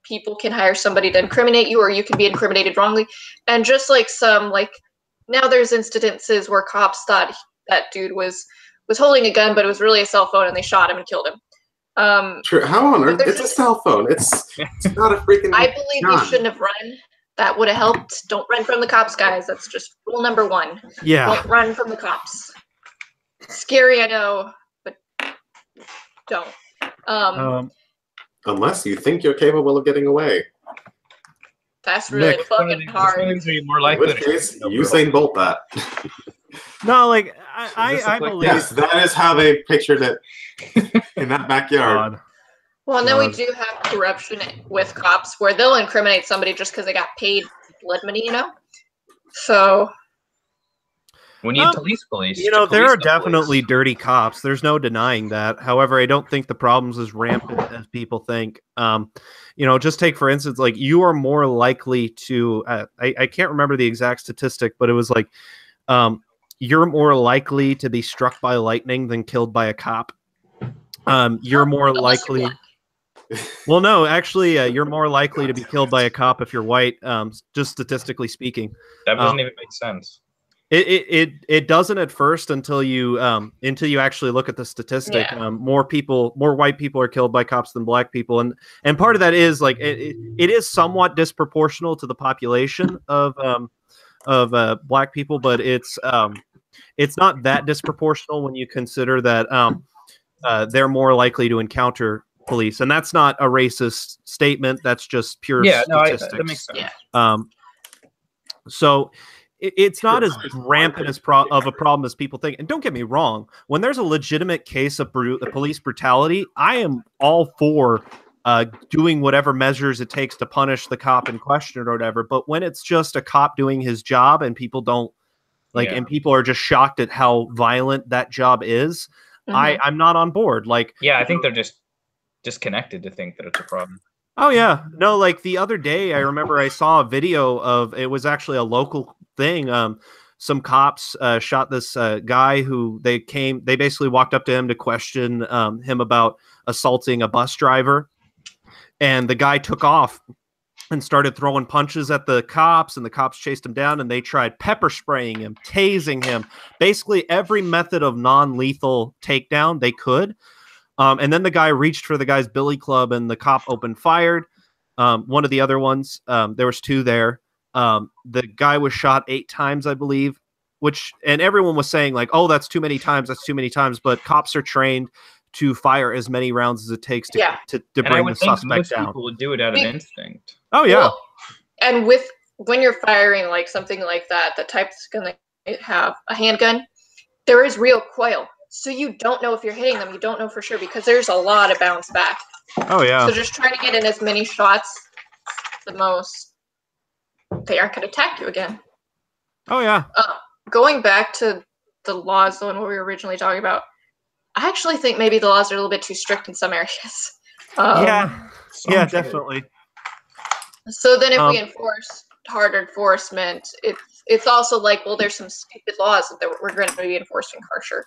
people can hire somebody to incriminate you, or you can be incriminated wrongly. And just like now, there's incidences where cops thought that dude was holding a gun, but it was really a cell phone, and they shot him and killed him. True. How on earth? It's a cell phone. It's not a freaking. I believe gun. You shouldn't have run. That would have helped. Don't run from the cops, guys. That's just rule number 1. Yeah. Don't run from the cops. Scary, I know, but don't. Unless you think you're capable of getting away. That's really fucking hard. More likely in which case, Usain Bolt that. No, like I believe. Yes, that is how they pictured it in that backyard. God. Well, and then we do have corruption with cops where they'll incriminate somebody just because they got paid blood money, So. We need police. There are definitely dirty cops. There's no denying that. However, I don't think the problem's as rampant as people think. Just take, for instance, like you are more likely to, I can't remember the exact statistic, but it was like, you're more likely to be struck by lightning than killed by a cop. You're more likely. Well, no, actually, you're more likely to be killed by a cop if you're white, just statistically speaking. That doesn't even make sense. It doesn't at first until you actually look at the statistic. Yeah. More white people are killed by cops than black people, and part of that is like it is somewhat disproportional to the population of black people, but it's not that disproportional when you consider that they're more likely to encounter police, and that's not a racist statement. That's just pure statistics. That makes sense. Yeah. So. It's not as rampant of a problem as people think. And don't get me wrong, when there's a legitimate case of police brutality, I am all for doing whatever measures it takes to punish the cop in question or whatever. But when it's just a cop doing his job and people don't and people are just shocked at how violent that job is, I'm not on board. I think they're just disconnected to think that it's a problem. Oh, yeah. No, like the other day, I remember I saw a video of, it was actually a local thing. Some cops shot this guy who they basically walked up to him to question him about assaulting a bus driver. And the guy took off and started throwing punches at the cops, and the cops chased him down, and they tried pepper spraying him, tasing him, basically every method of non-lethal takedown they could. And then the guy reached for the guy's billy club, and the cop opened fire. One of the other ones, there was 2 there. The guy was shot 8 times, I believe, and everyone was saying like, oh, that's too many times. That's too many times. But cops are trained to fire as many rounds as it takes to bring the suspect down. People would do it out of instinct. Oh, yeah. Well, and when you're firing like something like that, the type's going to have a handgun, there is real coil. So you don't know if you're hitting them. You don't know for sure because there's a lot of bounce back. Oh, yeah. So just trying to get in as many shots, the most, they aren't going to attack you again. Oh, yeah. Going back to the laws, though, and what we were originally talking about, I actually think maybe the laws are a little bit too strict in some areas. Yeah, definitely. So then if we enforce harder enforcement, it's also like, well, there's some stupid laws that we're going to be enforcing harsher.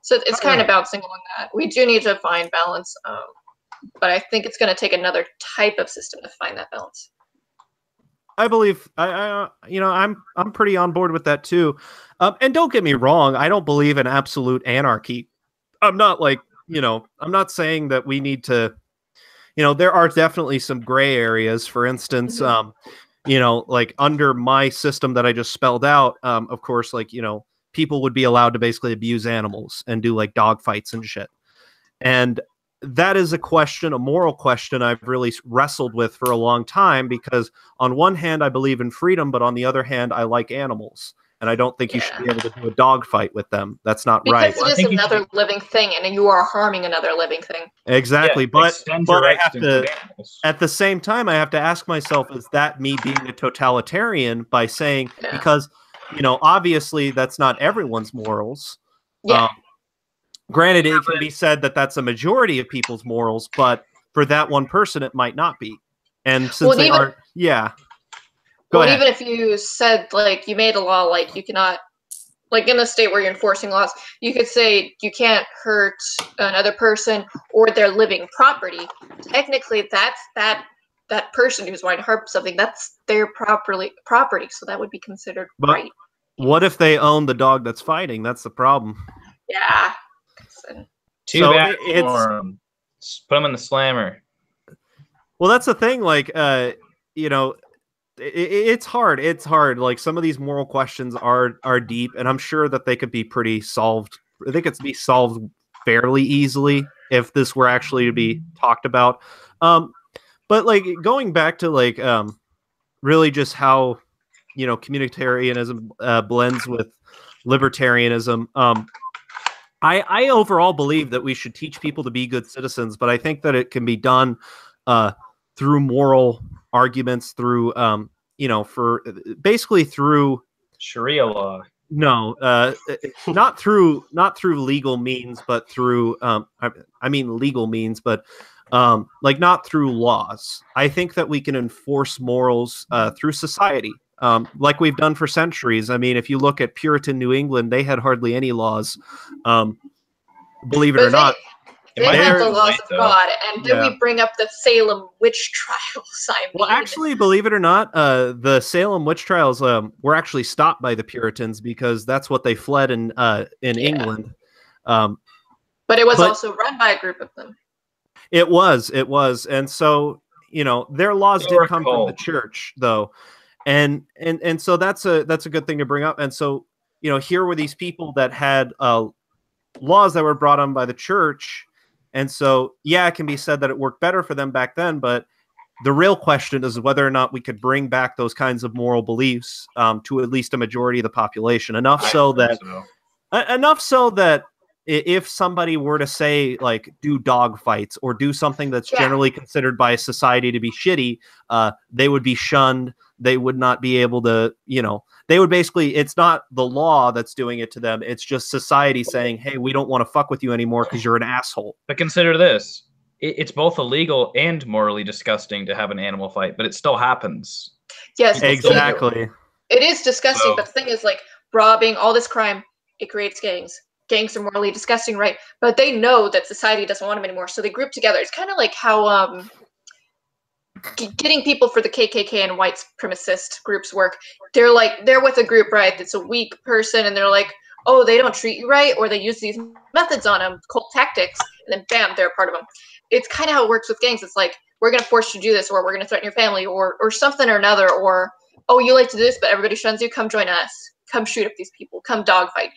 So it's kind of bouncing along that. We do need to find balance, but I think it's going to take another type of system to find that balance. I believe I'm pretty on board with that too. And don't get me wrong, I don't believe in absolute anarchy. I'm not like you know, I'm not saying that we need to, you know, there are definitely some gray areas. For instance, you know, like under my system that I just spelled out, of course, like, you know, people would be allowed to basically abuse animals and do like dog fights and shit. And that is a question, a moral question I've really wrestled with for a long time, because on one hand, I believe in freedom, but on the other hand, I like animals. And I don't think you should be able to do a dog fight with them. That's not right. Because it is another living thing, and you are harming another living thing. Exactly. Yeah, but I have to, at the same time, I have to ask myself, is that me being a totalitarian by saying, because, you know, obviously that's not everyone's morals. Yeah. Granted, it can be said that that's a majority of people's morals, but for that one person, it might not be. And since they aren't, Go ahead. Even if you said, like, you made a law, like, you cannot, like, in a state where you're enforcing laws, you could say you can't hurt another person or their living property. Technically, that's that person who's wanting to harm something, that's their property, so that would be considered right. What if they own the dog that's fighting? That's the problem. Yeah. Too bad for 'em. Put them in the slammer. Well, that's the thing, like, you know, it's hard. It's hard. Like, some of these moral questions are deep, and I'm sure that they could be pretty solved. I think it's be solved fairly easily if this were actually to be talked about. But like going back to like really just how, you know, communitarianism blends with libertarianism. I overall believe that we should teach people to be good citizens, but I think that it can be done through moral arguments, through you know, for basically through Sharia law. No, not through legal means, but through I mean legal means, but like not through laws. I think that we can enforce morals through society, like we've done for centuries. I mean, if you look at Puritan New England, they had hardly any laws. Believe it or not. They had the laws of God, and then we bring up the Salem witch trials. Well, actually, believe it or not, the Salem witch trials were actually stopped by the Puritans because that's what they fled in England. But it was also run by a group of them. It was, and so, you know, their laws did come from the church, though, and so that's a good thing to bring up. And so, you know, here were these people that had laws that were brought on by the church. And so, yeah, it can be said that it worked better for them back then, but the real question is whether or not we could bring back those kinds of moral beliefs to at least a majority of the population, enough so that if somebody were to say, like, do dog fights or do something that's generally considered by society to be shitty, they would be shunned. They would not be able to, you know, they would basically, it's not the law that's doing it to them. It's just society saying, hey, we don't want to fuck with you anymore because you're an asshole. But consider this. It's both illegal and morally disgusting to have an animal fight, but it still happens. Yes, exactly. It is disgusting, but the thing is, like, robbing, all this crime, it creates gangs. Gangs are morally disgusting, right? But they know that society doesn't want them anymore, so they group together. It's kind of like how getting people for the KKK and white supremacist groups work. They're with a group, right? That's a weak person, and they're like, oh, they don't treat you right, or they use these methods on them, cult tactics, and then bam, they're a part of them. It's kind of how it works with gangs. It's like, we're going to force you to do this, or we're going to threaten your family, or something or another, or, oh, you like to do this, but everybody shuns you. Come join us. Come shoot up these people. Come dogfight.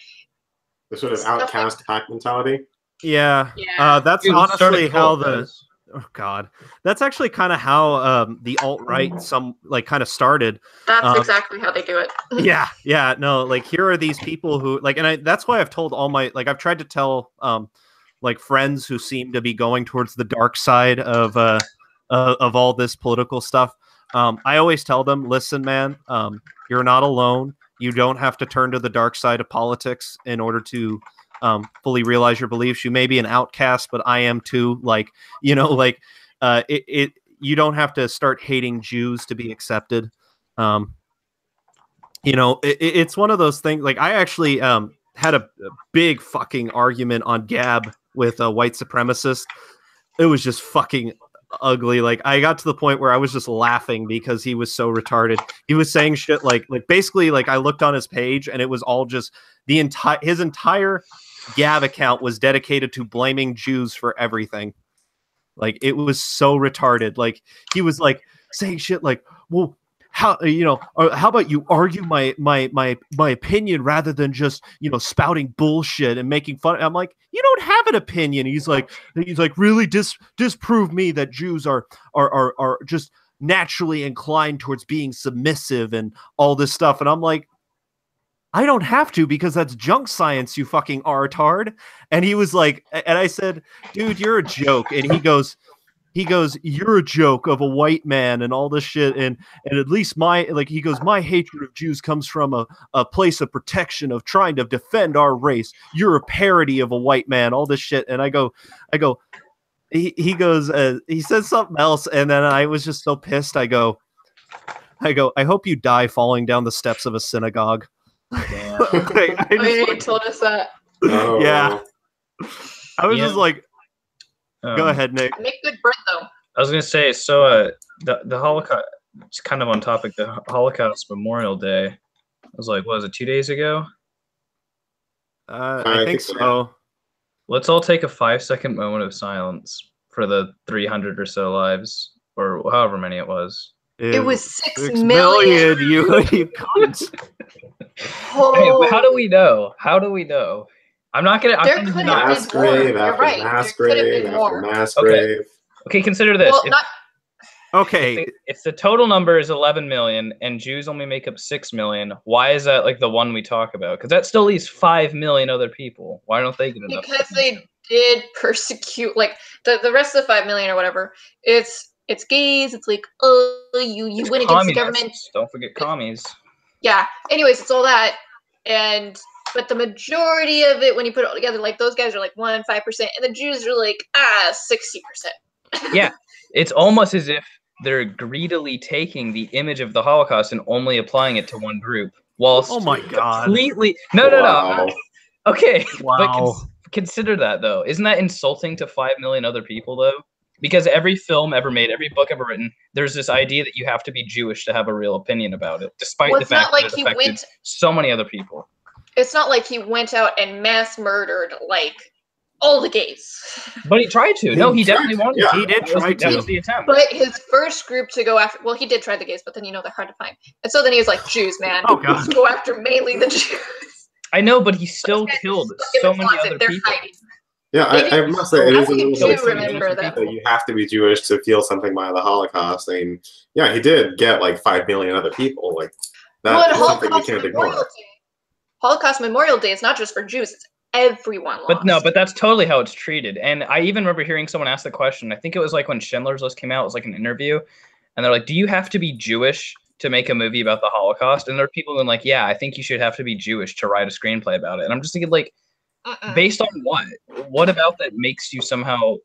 The sort of outcast pack mentality. Yeah. That's honestly how oh god, that's actually kind of how the alt-right kind of started. That's exactly how they do it. yeah, no, like, here are these people who, like, and that's why I've told all my, like, I've tried to tell like friends who seem to be going towards the dark side of all this political stuff. I always tell them, listen, man, you're not alone. You don't have to turn to the dark side of politics in order to fully realize your beliefs. You may be an outcast, but I am too. Like, you know, like you don't have to start hating Jews to be accepted. You know, it's one of those things. Like, I actually had a big fucking argument on Gab with a white supremacist. It was just fucking ugly. Like, I got to the point where I was just laughing because he was so retarded. He was saying shit like basically, like, I looked on his page and it was all just his entire Gab account was dedicated to blaming Jews for everything. Like, it was so retarded. Like, he was like saying shit like, well, how about you argue my opinion rather than just, spouting bullshit and making fun. I'm like, you don't have an opinion. He's like really disprove me that Jews are just naturally inclined towards being submissive and all this stuff. And I'm like, I don't have to, because that's junk science, you fucking artard. And he was like, and I said, dude, you're a joke. And he goes, you're a joke of a white man and all this shit. And at least my hatred of Jews comes from a place of protection, of trying to defend our race. You're a parody of a white man, all this shit. And I go, he goes, he says something else. And then I was just so pissed. I go, I hope you die falling down the steps of a synagogue. You told us that. Oh. Yeah. I was just like, go ahead, Nick. Make good bread, though. I was gonna say, so the Holocaust. It's kind of on topic. The Holocaust Memorial Day. I was like, what was it, 2 days ago? I think so. Let's all take a 5-second moment of silence for the 300 or so lives, or however many it was. It was 6 million. You cunt. Oh. Hey, how do we know? I'm not gonna. There could have been more. You're right. There could have been more. Okay, consider this. Well, Okay. If the total number is 11 million and Jews only make up 6 million, why is that like the one we talk about? Because that still leaves 5 million other people. Why don't they get enough? Because they did persecute, like the rest of the 5 million or whatever. It's gays. It's like, you win against the government. Don't forget commies. Yeah. Anyways, it's all that, but the majority of it, when you put it all together, like those guys are like 5%, and the Jews are like 60%. Yeah, it's almost as if they're greedily taking the image of the Holocaust and only applying it to one group, whilst completely no. Okay, wow. But consider that though. Isn't that insulting to 5 million other people though? Because every film ever made, every book ever written, there's this idea that you have to be Jewish to have a real opinion about it, despite the fact that it affected so many other people. It's not like he went out and mass murdered like all the gays. But he tried to. No, he definitely wanted to. He did try to. That was the attempt. But his first group to go after, well, he did try the gays, but then they're hard to find. And so then he was like, Jews, man. Oh, God. Let's go after mainly the Jews. I know, but he still killed so many other people. Hiding. Yeah, I must say, it is a little remember that you have to be Jewish to feel something by the Holocaust. I mean, yeah, he did get like 5 million other people. Like, that is something we can't ignore. Holocaust Memorial Day is not just for Jews, it's everyone lost. But that's totally how it's treated. And I even remember hearing someone ask the question, I think it was like when Schindler's List came out, it was like an interview, and they're like, do you have to be Jewish to make a movie about the Holocaust? And there are people going like, yeah, I think you should have to be Jewish to write a screenplay about it. And I'm just thinking like, based on what? What about that makes you somehow,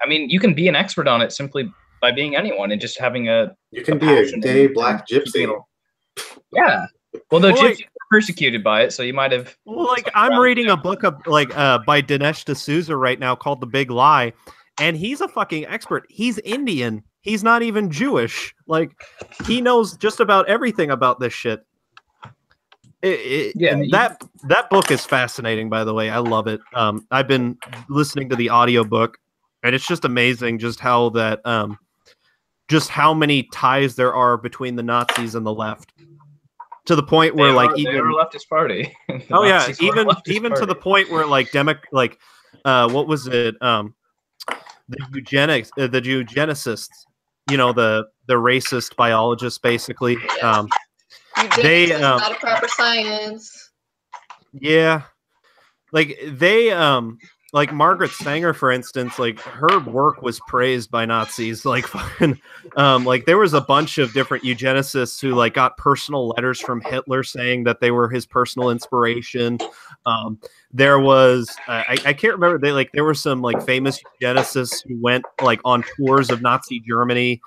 I mean, you can be an expert on it simply by being anyone and just having you can be a gay black gypsy. Yeah. Well, the gypsies were persecuted by it, so you might have. Well, like, I'm reading a book of by Dinesh D'Souza right now called The Big Lie, and he's a fucking expert. He's Indian. He's not even Jewish. Like, he knows just about everything about this shit. That book is fascinating, by the way. I love it. I've been listening to the audiobook, and it's just amazing just how many ties there are between the Nazis and the left. To the point where even a leftist party. Oh yeah, even to the point where what was it? The eugenicists, the racist biologists, basically. They not a proper science. Yeah, like Margaret Sanger, for instance, like her work was praised by Nazis. Like fucking, like there was a bunch of different eugenicists who like got personal letters from Hitler saying that they were his personal inspiration. There was I can't remember, there were some like famous eugenicists who went like on tours of Nazi Germany.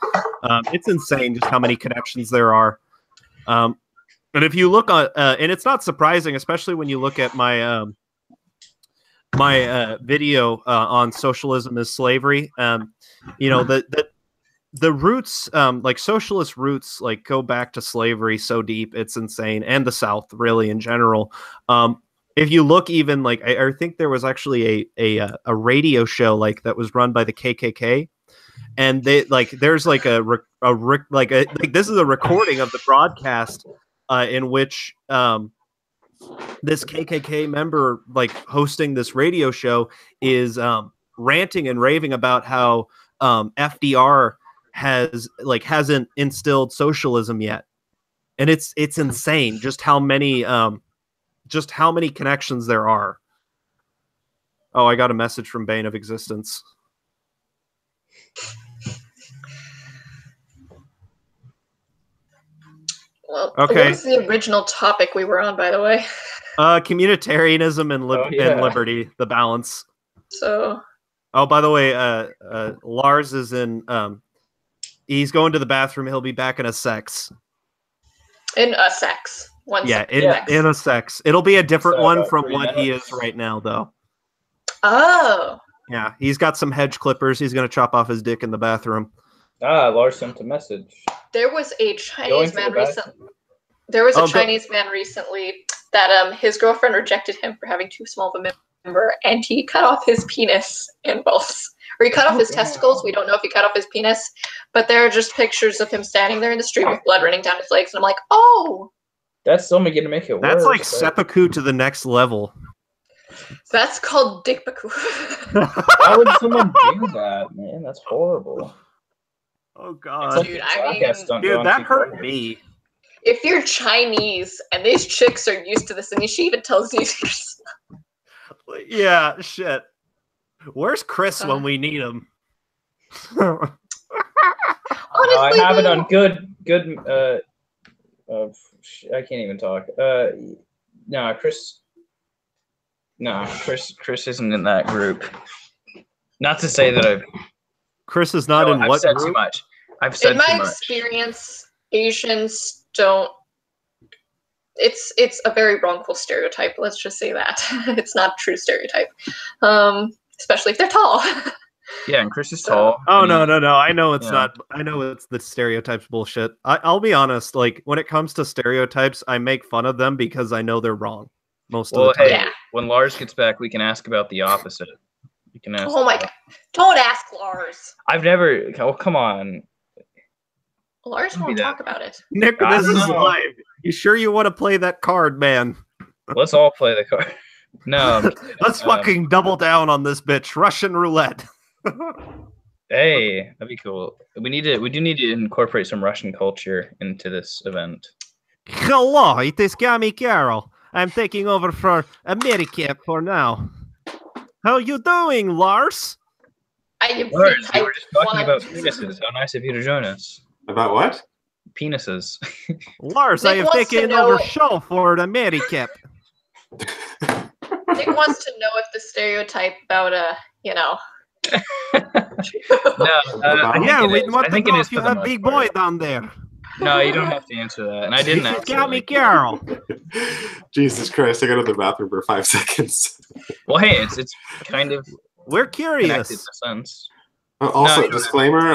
It's insane just how many connections there are. And if you look on, and it's not surprising, especially when you look at my video on socialism is slavery. The roots, like socialist roots, like go back to slavery so deep, it's insane, and the South really in general. If you look, even like I think there was actually a radio show like that was run by the KKK, and they like there's like like this is a recording of the broadcast in which this KKK member like hosting this radio show is ranting and raving about how FDR hasn't instilled socialism yet, and it's insane just how many connections there are. Oh, I got a message from Bane of Existence. Well, okay. What was the original topic we were on, by the way? Communitarianism and liberty, the balance. So. Oh, by the way, Lars is in. He's going to the bathroom. He'll be back in a sex. In a sex. In a sex. It'll be a different one from what he is right now, though. Oh. Yeah, he's got some hedge clippers. He's going to chop off his dick in the bathroom. Lars sent a message. There was a Chinese man recently. There was a Chinese man recently that his girlfriend rejected him for having too small of a member, and he cut off his penis and balls. Or he cut off his testicles. We don't know if he cut off his penis, but there are just pictures of him standing there in the street with blood running down his legs, and I'm like, oh. That's only going to make it worse. That's like seppuku to the next level. That's called dickpaku. Why would someone do that, man? That's horrible. Oh, God. Dude, that hurt me. If you're Chinese and these chicks are used to this, and she even tells you. Yeah, shit. Where's Chris when we need him? Honestly, I have it on good. I can't even talk. Chris isn't in that group. Not to say that Chris is not in I've what said group? too much. I've said too much. In my experience, Asians don't. It's a very wrongful stereotype. Let's just say that it's not a true stereotype, especially if they're tall. Yeah, and Chris is tall. Oh, no. I know it's not. I know it's the stereotypes bullshit. I'll be honest. Like, when it comes to stereotypes, I make fun of them because I know they're wrong most of the time. Hey, when Lars gets back, we can ask about the opposite. You can ask. Oh my God! Don't ask Lars. I've never. Oh, come on. Lars won't talk about it. Nick, this is live. You sure you want to play that card, man? Let's all play the card. No. Let's fucking double down on this bitch. Russian roulette. Hey, that'd be cool. We do need to incorporate some Russian culture into this event. Hello, it is Gami Carol. I'm taking over for Americast for now. How you doing, Lars? Lars, we were just talking about penises. How nice of you to join us. About what? Penises. Lars, Nick I have taken over show for Americast. Nick wants to know if the stereotype about No, we want to know if you have big boy part. down there. No, you don't have to answer that, and I didn't answer. Gami Carol. Jesus Christ! I go to the bathroom for 5 seconds. Well, hey, it's kind of. We're curious. In a sense. Also, disclaimer: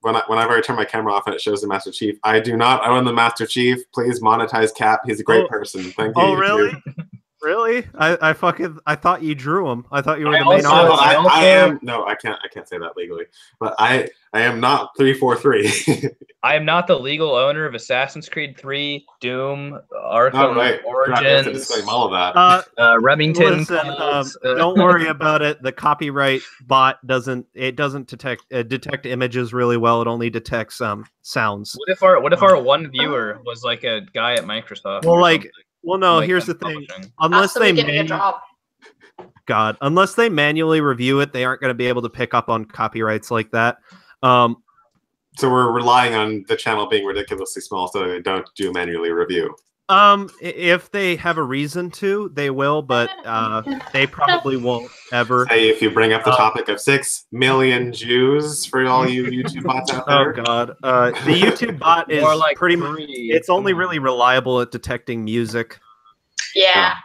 whenever I turn my camera off and it shows the Master Chief, I do not own the Master Chief. Please monetize Cap. He's a great person. Thank you. Oh, really? Really? I thought you drew him. I thought you were the main artist. artist. I am. No, I can't say that legally. But I am not 343. I am not the legal owner of Assassin's Creed 3, Doom, Arkham Origins, all of that. Remington. Listen, don't worry about it. The copyright bot doesn't detect images really well. It only detects sounds. What if our one viewer was like a guy at Microsoft? Well, no. Here's the thing: unless they manually review it, they aren't going to be able to pick up on copyrights like that. So we're relying on the channel being ridiculously small, so they don't do manually review. If they have a reason to, they will, but they probably won't ever. Say if you bring up the topic of 6 million Jews for all you YouTube bots out there. Oh God, the YouTube bot is like pretty much. It's only really reliable at detecting music. Yeah.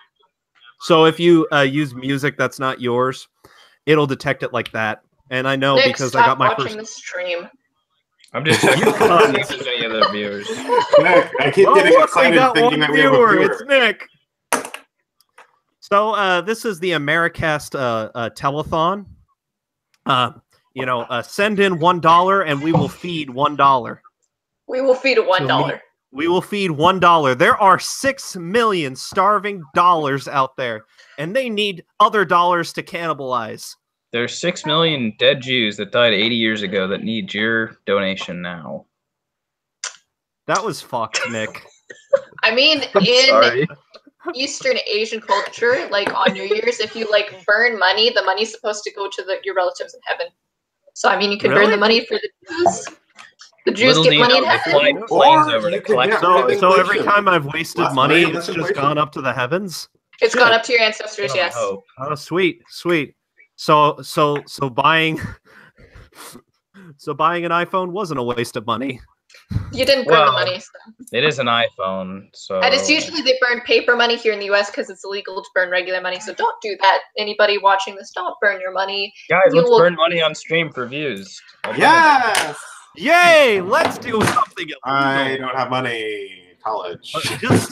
So if you use music that's not yours, it'll detect it like that. And I know Nick, because I got my watching first. The stream. I'm just checking to see if there's any other viewers. Nick, I keep getting excited thinking that we have a viewer. It's Nick. So this is the Americast telethon. Send in $1 and we will feed $1. We will feed a $1. We will feed $1. There are 6 million starving dollars out there, and they need other dollars to cannibalize. There's 6 million dead Jews that died 80 years ago that need your donation now. That was fucked, Nick. I mean, in Eastern Asian culture, like on New Year's, if you like burn money, the money's supposed to go to your relatives in heaven. So I mean, you can burn the money for the Jews. The Jews get money in heaven. So every time I've wasted money, it's just gone up to the heavens. It's gone up to your ancestors. Yes. Oh, sweet. So buying an iPhone wasn't a waste of money. You didn't burn the money. So. It is an iPhone, so. And it's usually they burn paper money here in the U.S. because it's illegal to burn regular money. So don't do that. Anybody watching this, don't burn your money. Guys, let's burn money on stream for views. Yes! Yay! Let's do something illegal. I don't have money. College. Just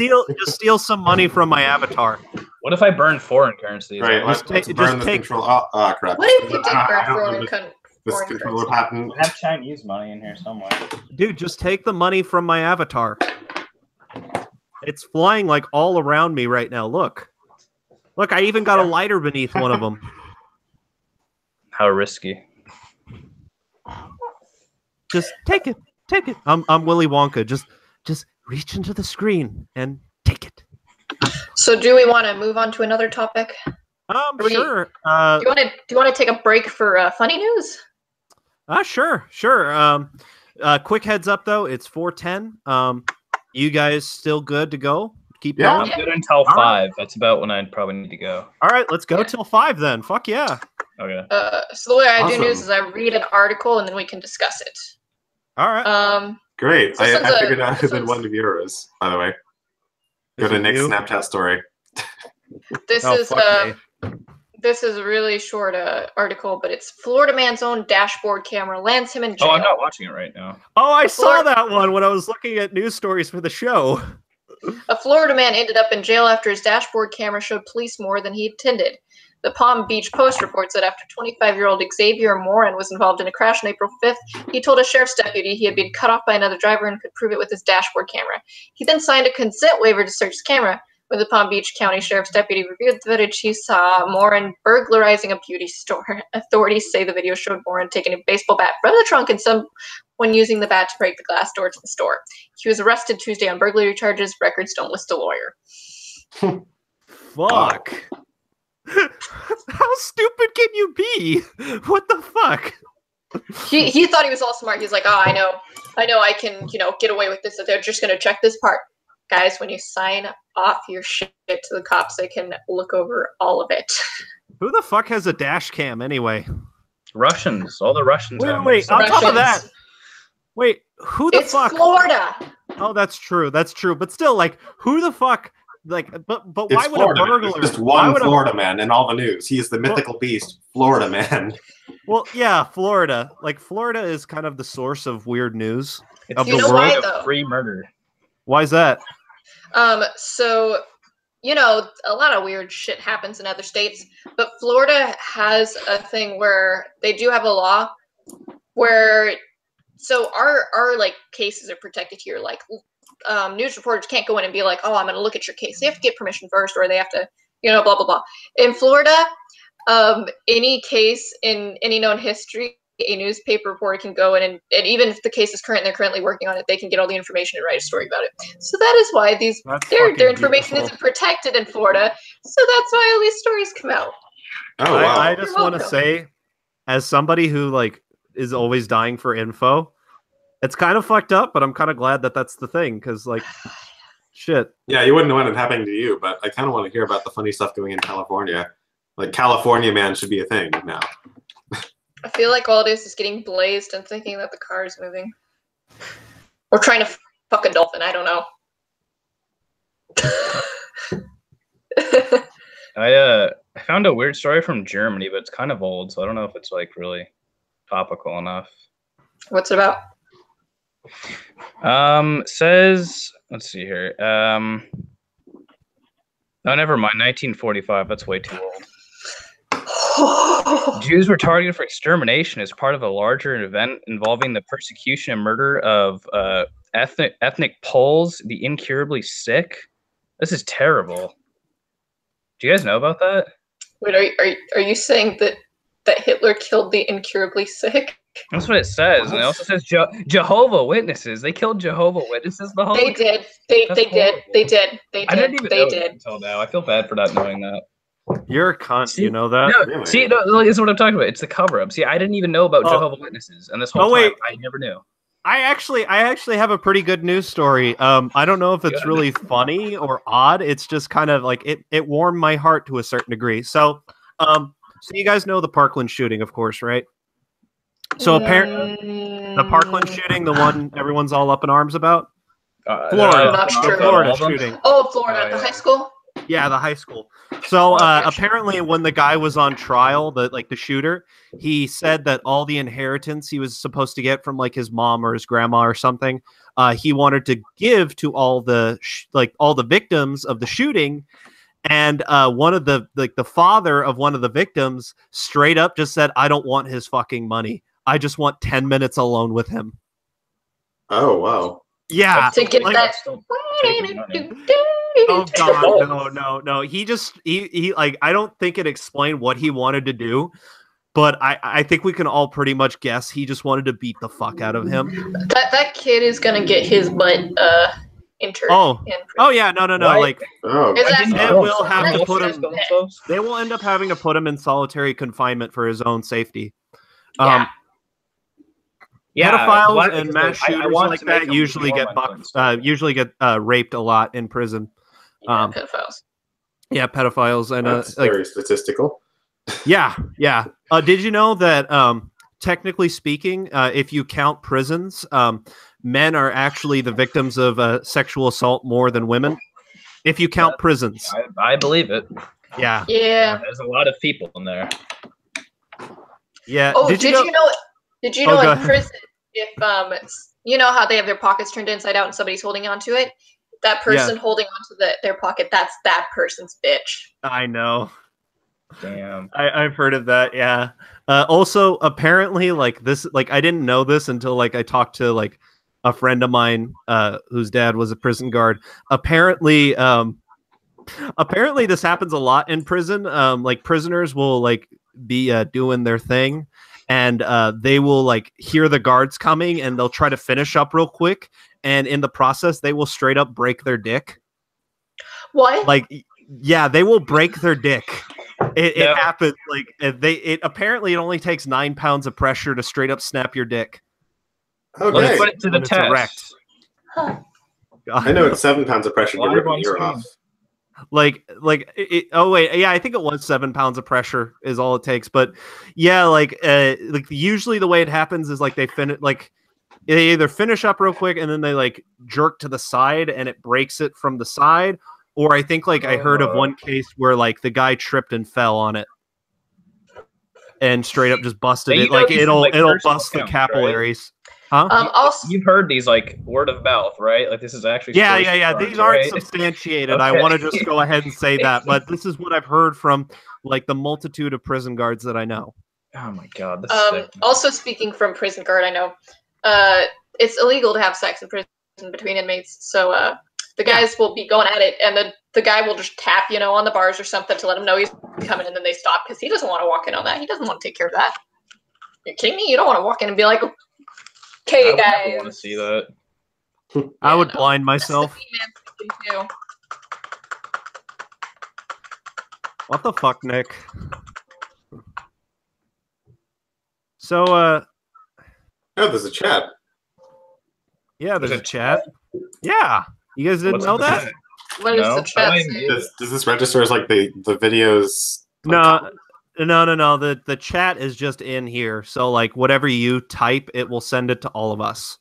steal some money from my avatar. What if I burn foreign currency? Right, let's burn the control. Oh, crap. What if you did burn foreign currency? This controller patent. We have Chinese money in here somewhere. Dude, just take the money from my avatar. It's flying like all around me right now. Look, I even got a lighter beneath one of them. How risky. Just take it. I'm Willy Wonka. Just reach into the screen and take it. So, do we want to move on to another topic? Sure. Do you want to take a break for funny news? Sure. Quick heads up though, it's 4:10. You guys still good to go? Keep going. I'm good until 5. That's about when I'd probably need to go. All right, let's go till 5 then. Fuck yeah. Okay. So the way I do news is I read an article and then we can discuss it. All right. Great. So I figured out who the one of yours, by the way. Go to Nick's Snapchat story. This is a really short article, but it's Florida man's own dashboard camera lands him in jail. Oh, I'm not watching it right now. Oh, I saw that one when I was looking at news stories for the show. A Florida man ended up in jail after his dashboard camera showed police more than he intended. The Palm Beach Post reports that after 25-year-old Xavier Morin was involved in a crash on April 5th, he told a sheriff's deputy he had been cut off by another driver and could prove it with his dashboard camera. He then signed a consent waiver to search his camera. When the Palm Beach County Sheriff's deputy reviewed the footage, he saw Morin burglarizing a beauty store. Authorities say the video showed Morin taking a baseball bat from the trunk and someone using the bat to break the glass door to the store. He was arrested Tuesday on burglary charges. Records don't list a lawyer. Fuck. How stupid can you be? What the fuck? He thought he was all smart. He's like, oh, I know I can, get away with this. So they're just going to check this part. Guys, when you sign off your shit to the cops, they can look over all of it. Who the fuck has a dash cam anyway? Russians. All the Russians. Wait. On top of that, wait, who the fuck? It's Florida. Oh, that's true. But still, like, who the fuck? Like, but why would Florida, a burglar? There's just one Florida man in all the news. He is the mythical beast, Florida man. Well, yeah, Florida. Like, Florida is kind of the source of weird news of the world. Why, though? Free murder. Why is that? So, a lot of weird shit happens in other states, but Florida has a thing where they do have a law where, so our like cases are protected here. Like, news reporters can't go in and be like, oh, I'm going to look at your case. They have to get permission first, or they have to, blah, blah, blah. In Florida, any case in any known history, a newspaper reporter can go in and even if the case is current, they're currently working on it, they can get all the information and write a story about it. So that is why their information isn't protected in Florida. So that's why all these stories come out. Oh, wow. I just want to say, as somebody who like is always dying for info, it's kind of fucked up, but I'm kind of glad that that's the thing because like, shit. Yeah, you wouldn't know what happening to you, but I kind of want to hear about the funny stuff going in California. Like California man should be a thing now. I feel like all it is getting blazed and thinking that the car is moving. Or trying to fuck a dolphin. I don't know. I found a weird story from Germany, but it's kind of old, so I don't know if it's like really topical enough. What's it about? Says, let's see here. Oh, never mind. 1945. That's way too old. Jews were targeted for extermination as part of a larger event involving the persecution and murder of ethnic Poles, the incurably sick. This is terrible. Do you guys know about that? Wait, are you saying that Hitler killed the incurably sick? That's what it says, and it also says Jehovah Witnesses. They killed Jehovah Witnesses. The whole They did. They did. I didn't even know that until now. I feel bad for not knowing that. You're a cunt. See, you know that? No, Really? see, no, this is what I'm talking about. It's the cover-up. See, I didn't even know about Jehovah Witnesses, and this whole time I never knew. I actually have a pretty good news story. I don't know if it's really funny or odd. It's just kind of like it warmed my heart to a certain degree. So you guys know the Parkland shooting, of course, right? So apparently, the Parkland shooting, the one everyone's all up in arms about, Florida, not sure. Florida shooting. Oh, Florida, the high school. Yeah, the high school. So apparently, when the guy was on trial, the shooter, he said that all the inheritance he was supposed to get from like his mom or his grandma or something, he wanted to give to all the victims of the shooting. And one of the father of one of the victims straight up just said, "I don't want his fucking money. I just want 10 minutes alone with him." Oh, wow. Yeah. To get that. Oh God, no. He like, I don't think it explained what he wanted to do, but I think we can all pretty much guess he just wanted to beat the fuck out of him. That kid is gonna get his butt interned. Oh yeah, no. What? Like, Oh, will have to put him. They will end up having to put him in solitary confinement for his own safety. Pedophiles and mass shooters like that usually get raped a lot in prison. Pedophiles. Yeah, pedophiles and that's very statistical. Yeah. Did you know that technically speaking, if you count prisons, men are actually the victims of sexual assault more than women? If you count prisons, I believe it. Yeah. There's a lot of people in there. Yeah. Oh, did you know in prison, if you know how they have their pockets turned inside out and somebody's holding onto it, that person holding onto their pocket, that's that person's bitch. I know. Damn. I've heard of that. Yeah. Also, apparently, like this, like I didn't know this until like I talked to like a friend of mine whose dad was a prison guard. Apparently this happens a lot in prison. Like prisoners will like be doing their thing, and they will like hear the guards coming, and they'll try to finish up real quick, and in the process, they will straight up break their dick. What? Like, yeah, they will break their dick. It happens. Like apparently it only takes 9 pounds of pressure to straight up snap your dick. Okay. Let's put it to the test. I know it's 7 pounds of pressure to rip an ear off. Oh wait, yeah, I think it was 7 pounds of pressure is all it takes. But yeah, like usually the way it happens is like they either finish up real quick and then they like jerk to the side and it breaks it from the side. Or I think like I heard of one case where like the guy tripped and fell on it and straight up just busted it. Like it'll bust the capillaries. Right? Huh? Also, you've heard these like word of mouth, right? Like this is actually yeah. These aren't substantiated. Okay. I want to just go ahead and say that, but this is what I've heard from like the multitude of prison guards that I know. Oh my God. This is sick. Also speaking from prison guard, I know it's illegal to have sex in prison between inmates. So the guys will be going at it, and the guy will just tap, on the bars or something to let him know he's coming, and then they stop because he doesn't want to walk in on that. He doesn't want to take care of that. You're kidding me? You don't want to walk in and be like, "Okay, guys." I want to see that. I would blind myself. What the fuck, Nick? So, oh, there's a chat. Yeah, there's a chat. Yeah. You guys didn't know that? What is the chat saying? Does this register as like the videos? No. The chat is just in here. So like whatever you type, it will send it to all of us.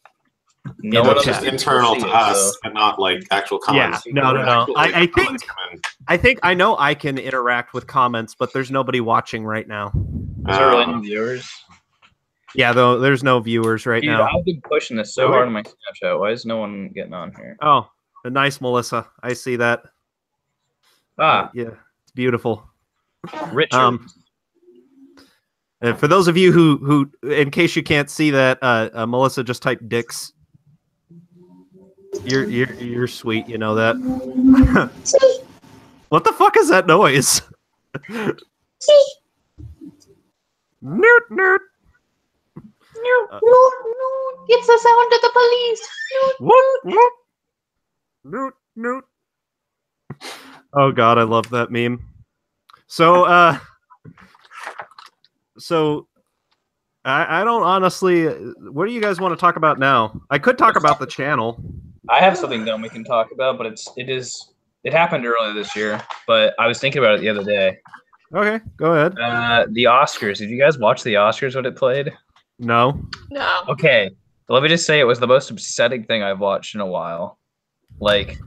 No, it's just internal to us, and not like actual comments. Yeah, no. I think I know I can interact with comments, but there's nobody watching right now. Is there really no viewers? Yeah, though there's no viewers right now. I've been pushing this so hard on my Snapchat. Why is no one getting on here? Oh, nice, Melissa. I see that. Yeah, it's beautiful. Richard. And for those of you who, in case you can't see that, Melissa just typed dicks. You're sweet, you know that. What the fuck is that noise? Nerd, nerd. It's the sound of the police. Noot, noot. Oh god, I love that meme. So, I don't honestly. What do you guys want to talk about now? I could talk about the channel. I have something dumb we can talk about, but it happened earlier this year. But I was thinking about it the other day. Okay, go ahead. The Oscars. Did you guys watch the Oscars when it played? No. No. Okay, let me just say it was the most upsetting thing I've watched in a while. Like,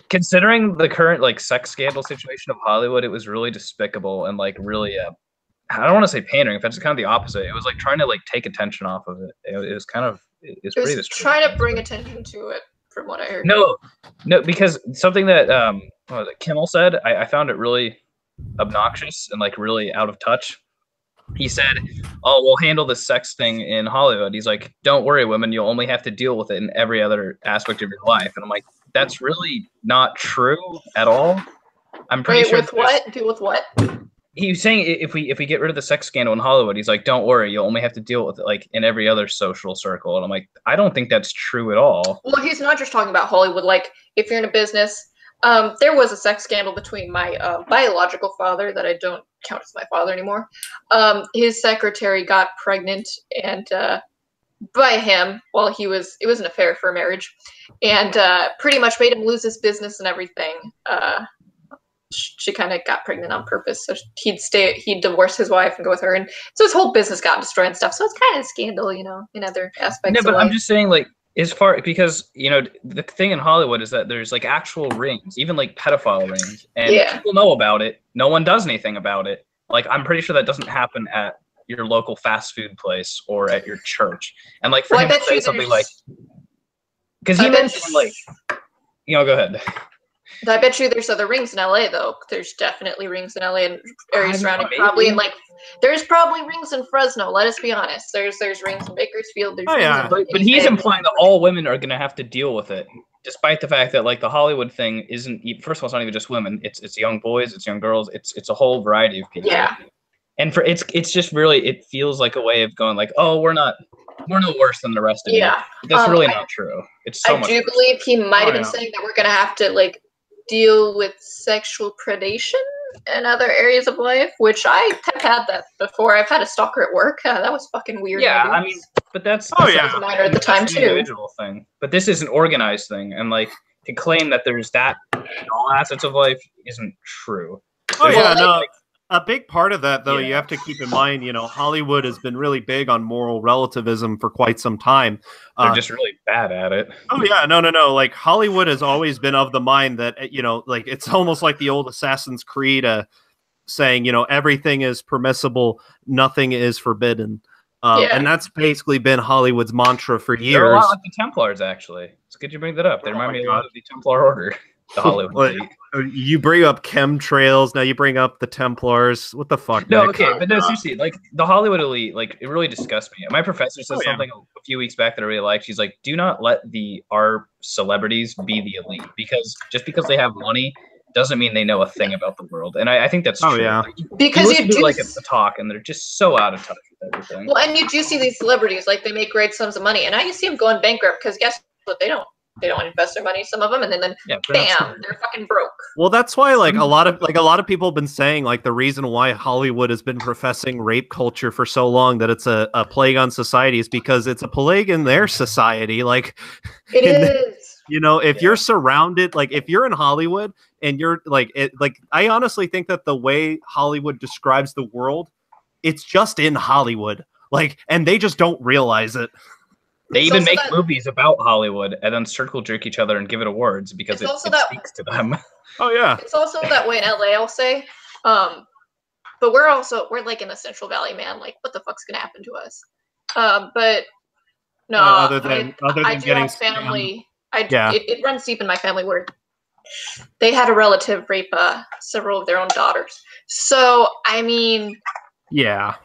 considering the current like sex scandal situation of Hollywood, it was really despicable and like really I don't want to say pandering. In fact, it's kind of the opposite. It was like trying to like take attention off of it. It was kind of it's pretty. It was trying to bring attention to it, from what I heard. No, because something that what was it, Kimmel said, I found it really obnoxious and like really out of touch. He said, "Oh, we'll handle this sex thing in Hollywood." He's like, "Don't worry, women. You'll only have to deal with it in every other aspect of your life." And I'm like, "That's really not true at all." I'm pretty sure. With what? Deal with what? He was saying if we get rid of the sex scandal in Hollywood, he's like, "Don't worry, you'll only have to deal with it like in every other social circle." And I'm like, I don't think that's true at all. Well, he's not just talking about Hollywood. Like, if you're in a business, there was a sex scandal between my biological father that I don't count as my father anymore. His secretary got pregnant and by him while it was an affair for a marriage, and pretty much made him lose his business and everything. She kind of got pregnant on purpose, so he'd divorce his wife and go with her, and so his whole business got destroyed and stuff. So it's kind of a scandal, you know, in other aspects. No, but of I'm life. just saying, like, as far because you know the thing in Hollywood is that there's like actual rings, even like pedophile rings, and people know about it. No one does anything about it. Like, I'm pretty sure that doesn't happen at your local fast food place or at your church. And like for him to say something like, because he mentioned like, you know, go ahead. I bet you there's other rings in LA though. There's definitely rings in LA and areas surrounding. Probably in like there's probably rings in Fresno. Let us be honest. There's rings in Bakersfield. There's but he's implying that all women are going to have to deal with it, despite the fact that like the Hollywood thing isn't. First of all, it's not even just women. It's young boys. It's young girls. It's a whole variety of people. Yeah. And for it's just really it feels like a way of going like, oh, we're no worse than the rest of you. But that's really not true. It's so much. I do believe he might have been saying that we're going to have to like deal with sexual predation in other areas of life, which I have had that before. I've had a stalker at work. That was fucking weird. Yeah, I mean, but that's a minor at the time too. Individual thing, but this is an organized thing, and like to claim that there's that in all assets of life isn't true. A big part of that, though, you have to keep in mind, you know, Hollywood has been really big on moral relativism for quite some time. They're just really bad at it. Oh, yeah. No. Like, Hollywood has always been of the mind that, you know, like, it's almost like the old Assassin's Creed saying, you know, everything is permissible, nothing is forbidden. And that's basically been Hollywood's mantra for years. They're a lot like the Templars, actually. It's good you bring that up. They remind me a lot of the Templar Order. The Hollywood. You bring up chemtrails, now you bring up the Templars. What the fuck? No, okay, but no, seriously, like the Hollywood elite, like it really disgusts me. My professor said something a few weeks back that I really liked. She's like, "Do not let our celebrities be the elite, because just because they have money doesn't mean they know a thing about the world." And I think that's true. Yeah, because you do like a talk, and they're just so out of touch with everything. Well, and you do see these celebrities like they make great sums of money, and now you see them going bankrupt because guess what? They don't invest their money, some of them, and then bam, they're fucking broke. Well, that's why like a lot of people have been saying like the reason why Hollywood has been professing rape culture for so long, that it's a plague on society, is because it's a plague in their society. Like it is. You know, if you're surrounded, like if you're in Hollywood and you're like I honestly think that the way Hollywood describes the world, it's just in Hollywood. Like, and they just don't realize it. They even make movies about Hollywood and then circle jerk each other and give it awards because it speaks to them. Oh yeah. It's also that way in LA, I'll say. But we're like in the Central Valley, man. Like, what the fuck's gonna happen to us? But no, other than I do getting have family. It runs deep in my family where they had a relative rape several of their own daughters. So I mean, yeah.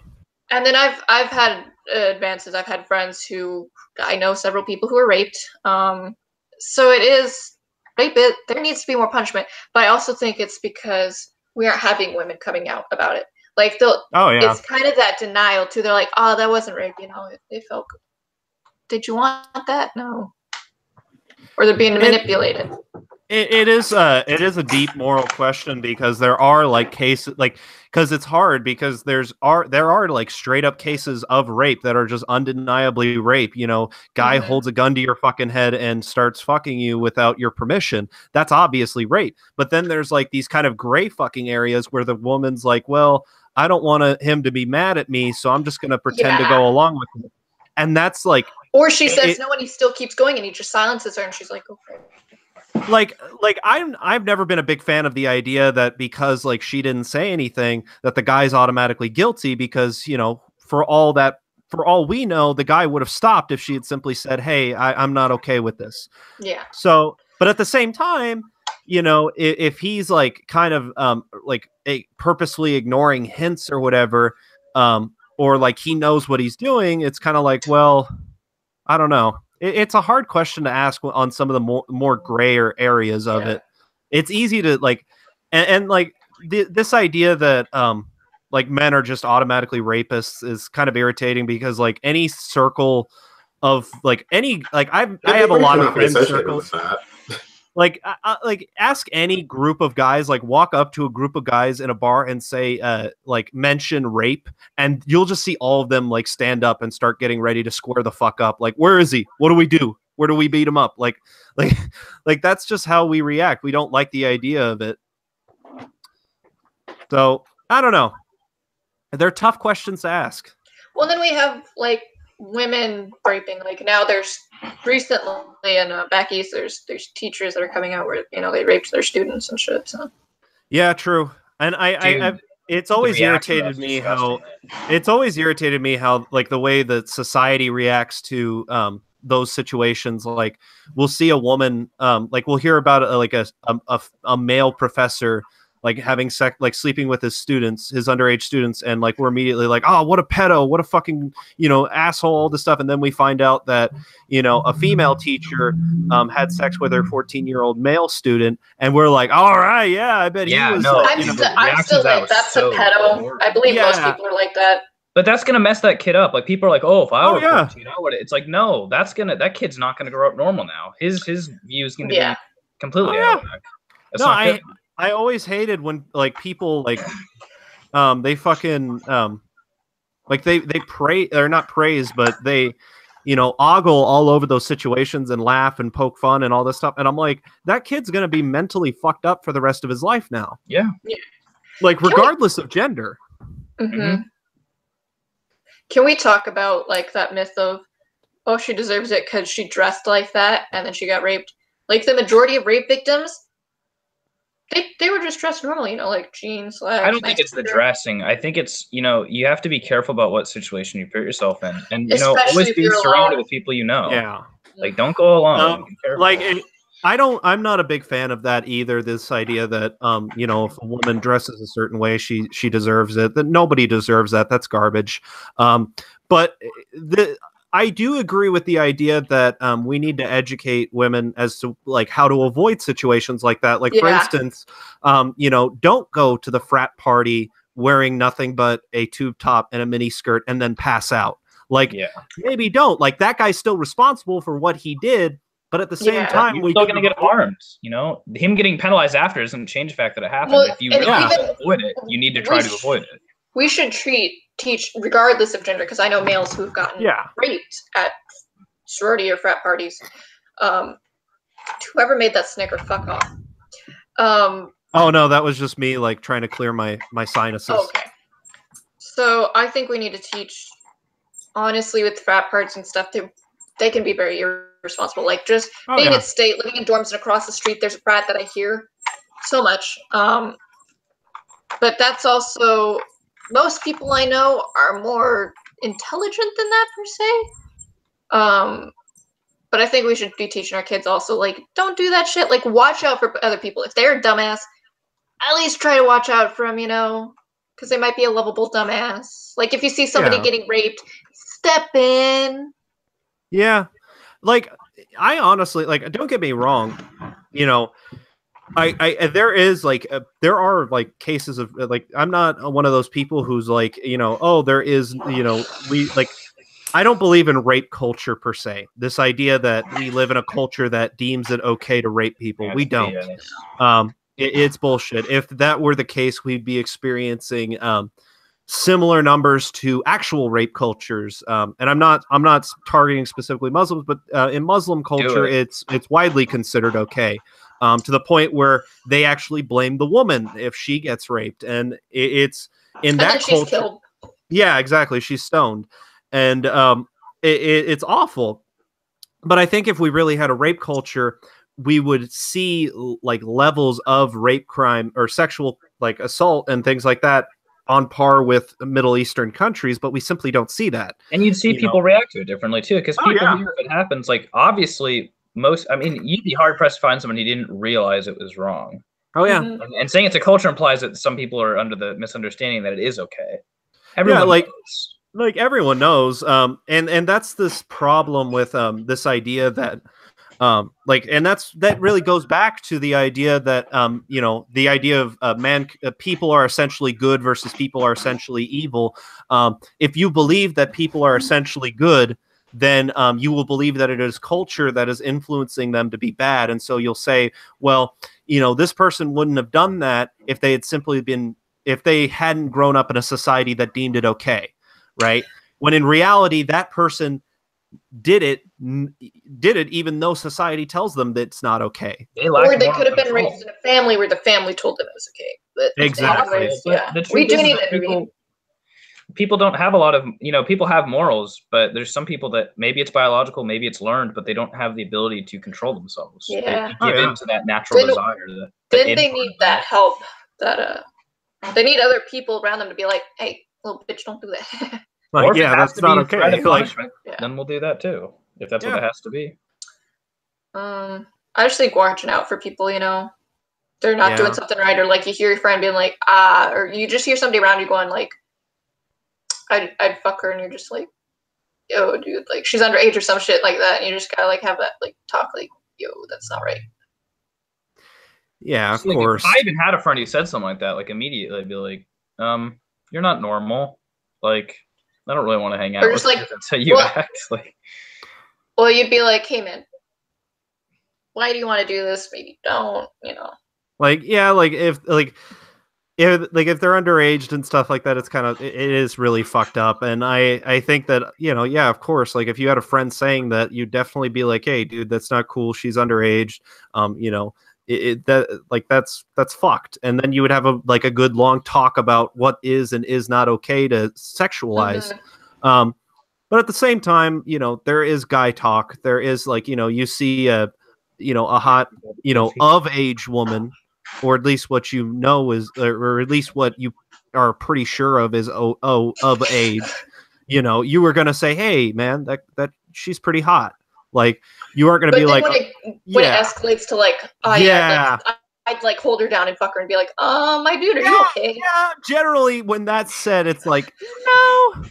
And then I've had advances. I've had friends who I know several people who were raped. So it is rape. There needs to be more punishment, but I also think it's because we aren't having women coming out about it. Like it's kind of that denial too. They're like, oh, that wasn't rape. It felt good. Did you want that? No. Or they're being manipulated. It is a deep moral question, because there are like cases, like, because it's hard, because there are like straight up cases of rape that are just undeniably rape. Guy holds a gun to your fucking head and starts fucking you without your permission. That's obviously rape. But then there's like these kind of gray fucking areas where the woman's like, well, I don't want him to be mad at me, so I'm just gonna pretend to go along with it. And that's like, or she says no, and he still keeps going, and he just silences her, and she's like, okay. Like I've never been a big fan of the idea that because like she didn't say anything that the guy's automatically guilty, because for all we know, the guy would have stopped if she had simply said, hey, I'm not okay with this. Yeah. So, but at the same time, if he's like kind of like purposely ignoring hints or whatever, or like he knows what he's doing, it's kind of like, well, I don't know. It's a hard question to ask on some of the more grayer areas of it. It's easy to like, and like this idea that like men are just automatically rapists is kind of irritating, because like any circle of like I have a lot of friend circles. Like ask any group of guys, like walk up to a group of guys in a bar and say, like mention rape, and you'll just see all of them like stand up and start getting ready to square the fuck up. Like, where is he? What do we do? Where do we beat him up? Like that's just how we react. We don't like the idea of it. So I don't know. They're tough questions to ask. Well, then we have like women raping. Like now there's recently in back east there's teachers that are coming out where they raped their students and shit. So yeah, true. And it's always irritated me how like the way that society reacts to those situations. Like we'll see a woman, like we'll hear about a male professor like having sex, like sleeping with his underage students, and like we're immediately like, oh, what a pedo, what a fucking asshole, all this stuff. And then we find out that a female teacher had sex with her 14-year-old male student, and we're like, all right, yeah, I bet he was. No, I'm still like, that's so a pedo. I believe most people are like that. But that's gonna mess that kid up. Like people are like, oh, if I were 14, I would. It's like, no, that kid's not gonna grow up normal now. His view is gonna be completely out of whack. That's not good. I always hated when like people like they fucking like they pray, or not praise, but they ogle all over those situations and laugh and poke fun and all this stuff. And I'm like, that kid's gonna be mentally fucked up for the rest of his life now. Yeah. Like regardless of gender. Mm-hmm. Can we talk about like that myth of, oh, she deserves it because she dressed like that and then she got raped? Like the majority of rape victims, they were just dressed normally, like jeans. I don't think it's the dressing. I think it's, you have to be careful about what situation you put yourself in. And, always be surrounded with people Yeah. Like, don't go alone. I'm not a big fan of that either. This idea that, if a woman dresses a certain way, she deserves it. That nobody deserves that. That's garbage. But I do agree with the idea that we need to educate women as to like how to avoid situations like that. Like for instance, don't go to the frat party wearing nothing but a tube top and a mini skirt and then pass out. Like maybe don't. Like that guy's still responsible for what he did. But at the same time, we're still going to get harmed. Him getting penalized after doesn't change the fact that it happened. Well, if you really want to avoid it, you need to try to avoid it. We should teach regardless of gender, because I know males who've gotten raped at sorority or frat parties. Whoever made that snicker, fuck off. Oh no, that was just me like trying to clear my sinuses. Okay. So I think we need to teach, honestly, with frat parties and stuff, they can be very irresponsible. Like just being at state, living in dorms, and across the street there's a frat that I hear so much. But that's also, most people I know are more intelligent than that per se. But But I think we should be teaching our kids also, like, don't do that shit. Like, watch out for other people. If they're a dumbass, at least try to watch out for them, you know, because they might be a lovable dumbass. Like, if you see somebody getting raped, step in. Yeah. Like, I honestly, like, don't get me wrong, you know, there is like there are like cases of like I'm not one of those people who's like, you know, oh, there is, you know, we like I don't believe in rape culture per se. This idea that we live in a culture that deems it okay to rape people. We don't. It's bullshit. If that were the case, we'd be experiencing similar numbers to actual rape cultures. And I'm not targeting specifically Muslims, but in Muslim culture, it's widely considered okay. To the point where they actually blame the woman if she gets raped, and it's in that culture. Killed. Yeah, exactly. She's stoned, and it's awful. But I think if we really had a rape culture, we would see like levels of rape crime or sexual like assault and things like that on par with Middle Eastern countries, but we simply don't see that. And you'd see people react to it differently too, because people here, if it happens, like obviously. I mean, you'd be hard pressed to find someone who didn't realize it was wrong. Oh yeah, and saying it's a culture implies that some people are under the misunderstanding that it is okay. Everyone knows. Like everyone knows, and that's this problem with this idea that and that really goes back to the idea that you know, the idea of people are essentially good versus people are essentially evil. If you believe that people are essentially good, then you will believe that it is culture that is influencing them to be bad. And so you'll say, well, you know, this person wouldn't have done that if they hadn't grown up in a society that deemed it okay, right? When in reality, that person did it even though society tells them that it's not okay. Or they could have been raised in a family where the family told them it was okay. But exactly. We do need that. People don't have a lot of, you know, people have morals, but there's some people that maybe it's biological, maybe it's learned, but they don't have the ability to control themselves. Yeah. They give in to that natural desire. Then they need that help. That they need other people around them to be like, hey, little bitch, don't do that. Like, yeah, that's not okay. Like, then we'll do that too, if that's what it has to be. I just think watching out for people, you know, they're not doing something right, or like you hear your friend being like, or you just hear somebody around you going like, I'd fuck her, and you're just like, yo, dude, like she's underage or some shit like that, and you just gotta like have that like talk, like, yo, that's not right. Yeah, of course. I even had a friend who said something like that, like immediately I'd be like, you're not normal. Like, I don't really want to hang out with you. That's how you act. Like, well, you'd be like, hey man, why do you want to do this? Maybe don't, you know. Like, yeah, like if they're underage and stuff like that, it's kind of, it is really fucked up. And I think that, you know, yeah, of course, like if you had a friend saying that, you'd definitely be like, hey, dude, that's not cool. She's underage. You know, that's fucked. And then you would have a good long talk about what is and is not okay to sexualize. But at the same time, you know, there is guy talk. There is like, you know, you see a hot, you know, of age woman, or at least what you know is, or at least what you are pretty sure of is of age. You know, you were gonna say, hey man, that she's pretty hot. Like, you aren't gonna be like, when it escalates to like, I'd like hold her down and fuck her and be like, my dude, are you okay? Yeah, generally when that's said, it's like, no.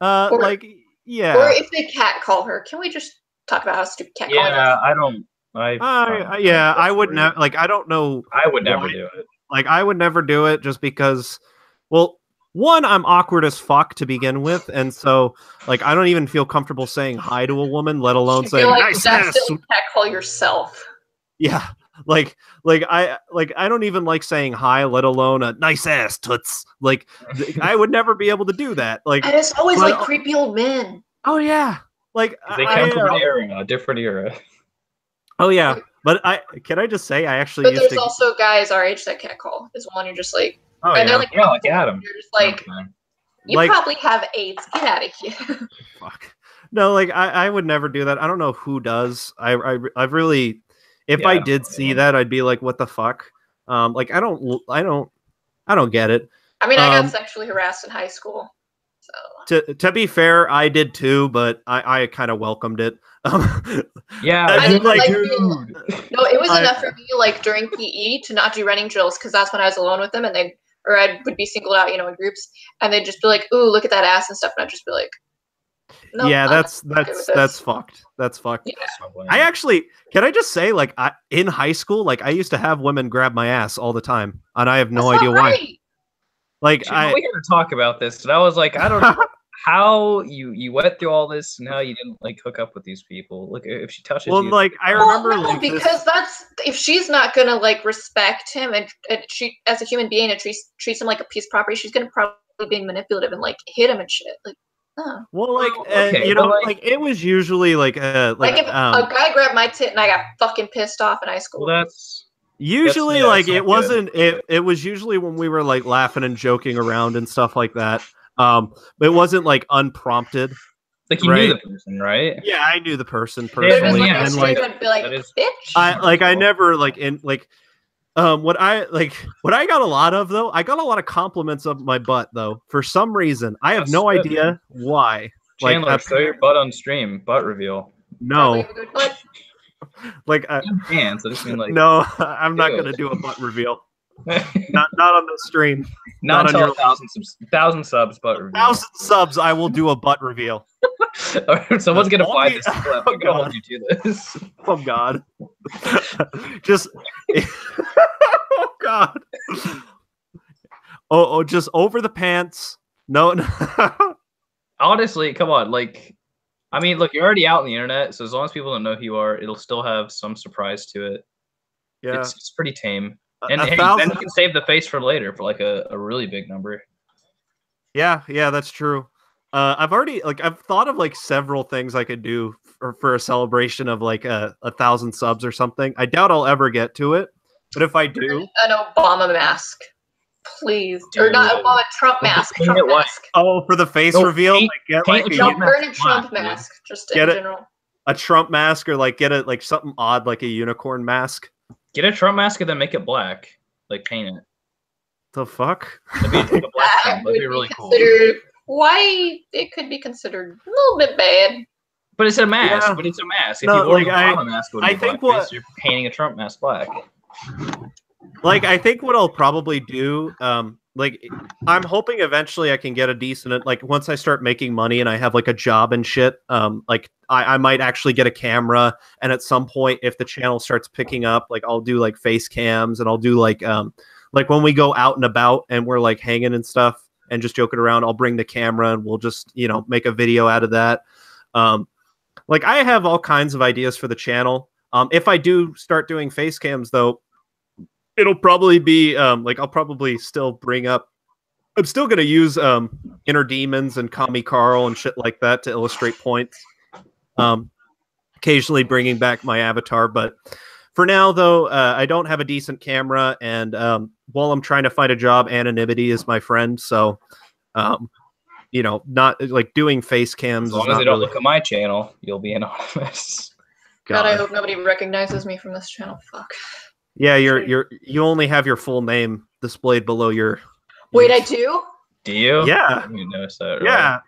Or if they catcall her, can we just talk about how stupid catcalling is? Yeah, I would never, like, I don't know. I would never do it. Like, I would never do it just because, well, one, I'm awkward as fuck to begin with, and so, like, I don't even feel comfortable saying hi to a woman, let alone saying nice ass. Still catcall yourself. Yeah, like I don't even like saying hi, let alone a nice ass toots. Like, I would never be able to do that. Like, and it's always like creepy old men. Oh yeah, like they come from a different era. Oh yeah, but can I just say I actually. But there's also guys our age that catcall. Is one you're just like, and they're like, like Adam. You're just like, you probably have AIDS. Get out of here. Fuck. No, like I would never do that. I don't know who does. I really, if I did see that, I'd be like, what the fuck? Like I don't get it. I mean, I got sexually harassed in high school, To be fair, I did too, but I kind of welcomed it. Yeah, I didn't like dude. No, it was enough for me, like during PE, to not do running drills because that's when I was alone with them, and I would be singled out, in groups, and they'd just be like, "Ooh, look at that ass" and stuff, and I'd just be like, "No." Yeah, that's fucked. That's fucked. Yeah. I actually, can I just say, like, in high school, like, I used to have women grab my ass all the time, and I have no idea why. Like, we had to talk about this, and I was like, I don't know how you went through all this, and how you didn't like hook up with these people. Look, if she touches you, like, I remember, no, because that's if she's not gonna like respect him and she as a human being and treats him like a piece of property, she's gonna probably be manipulative and like hit him and shit. Like, well, like, okay, like it was usually like if a guy grabbed my tit and I got fucking pissed off in high school. Well, that's usually that's like not it wasn't it was usually when we were like laughing and joking around and stuff like that. But it wasn't like unprompted. like you knew the person, right? Yeah, I knew the person personally, and like, bitch. I never like in like what I got a lot of though. I got a lot of compliments of my butt though. For some reason, I have no idea why. Chandler, like, show your butt on stream. Butt reveal. No. Like pants. I just mean like. No, I'm not gonna do a butt reveal. not on the stream. Not until 1,000 subs. Butt reveal. 1,000 subs, I will do a butt reveal. Someone's gonna find this clip. I'm gonna hold you to this. Oh God. Just. Oh God. Just over the pants. No. Honestly, come on. Like, I mean, look, you're already out on the internet, so as long as people don't know who you are, it'll still have some surprise to it. Yeah, it's pretty tame. And hey, then you can save the face for later for like a really big number. Yeah, that's true. I've thought of like several things I could do for a celebration of like 1,000 subs or something. I doubt I'll ever get to it, but if I do, an Obama mask, please, or not Obama, Trump mask. Trump mask. Oh, for the face reveal, burn a Trump mask, just in general. A Trump mask, or like get it like something odd, like a unicorn mask. Get a Trump mask and then make it black, like paint it. The fuck? That'd be really cool. Why it could be considered a little bit bad. But it's a mask. Yeah. But it's a mask. If no, you order a mask, I think what you're painting a Trump mask black. Like, I think what I'll probably do, like, I'm hoping eventually I can get a decent, like, once I start making money and I have like a job and shit, like I might actually get a camera, and at some point, if the channel starts picking up, like, I'll do like face cams, and I'll do like when we go out and about and we're like hanging and stuff and just joking around, I'll bring the camera and we'll just, make a video out of that. Like, I have all kinds of ideas for the channel. If I do start doing face cams though, it'll probably be like, I'll probably still bring up, I'm still going to use Inner Demons and Kami Carl and shit like that to illustrate points. Occasionally bringing back my avatar, but for now though, I don't have a decent camera, and while I'm trying to find a job, anonymity is my friend. So, not like doing face cams. As long as they don't look at my channel, you'll be anonymous. God, I hope nobody recognizes me from this channel. Fuck. Yeah, you only have your full name displayed below your. Wait, I do? Do you? Yeah. I didn't notice that. Really. Yeah.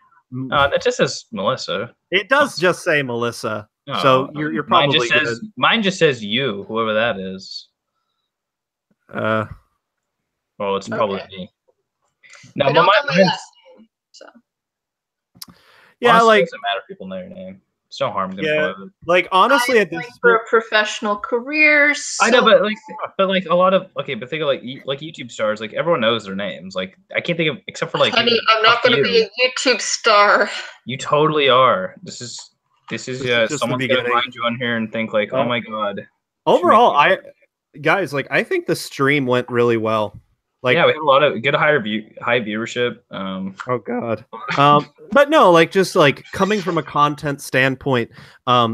It just says Melissa. It does just say Melissa. Oh, so you're probably mine just says you, whoever that is. Well, it's probably me. No, I don't know my last name, so. Yeah, honestly, like, it doesn't matter if people know your name. It's no harm. Yeah, like, honestly, at this for a professional career. So... I know, but like a lot of but think of like YouTube stars. Like, everyone knows their names. Like, I can't think of, except for like. Honey, I'm not going to be a YouTube star. You totally are. This is someone's gonna find you on here and think like, oh my god. Overall, I think the stream went really well. Like, yeah, we had a lot of good high viewership. Oh god. But no, like, just like coming from a content standpoint,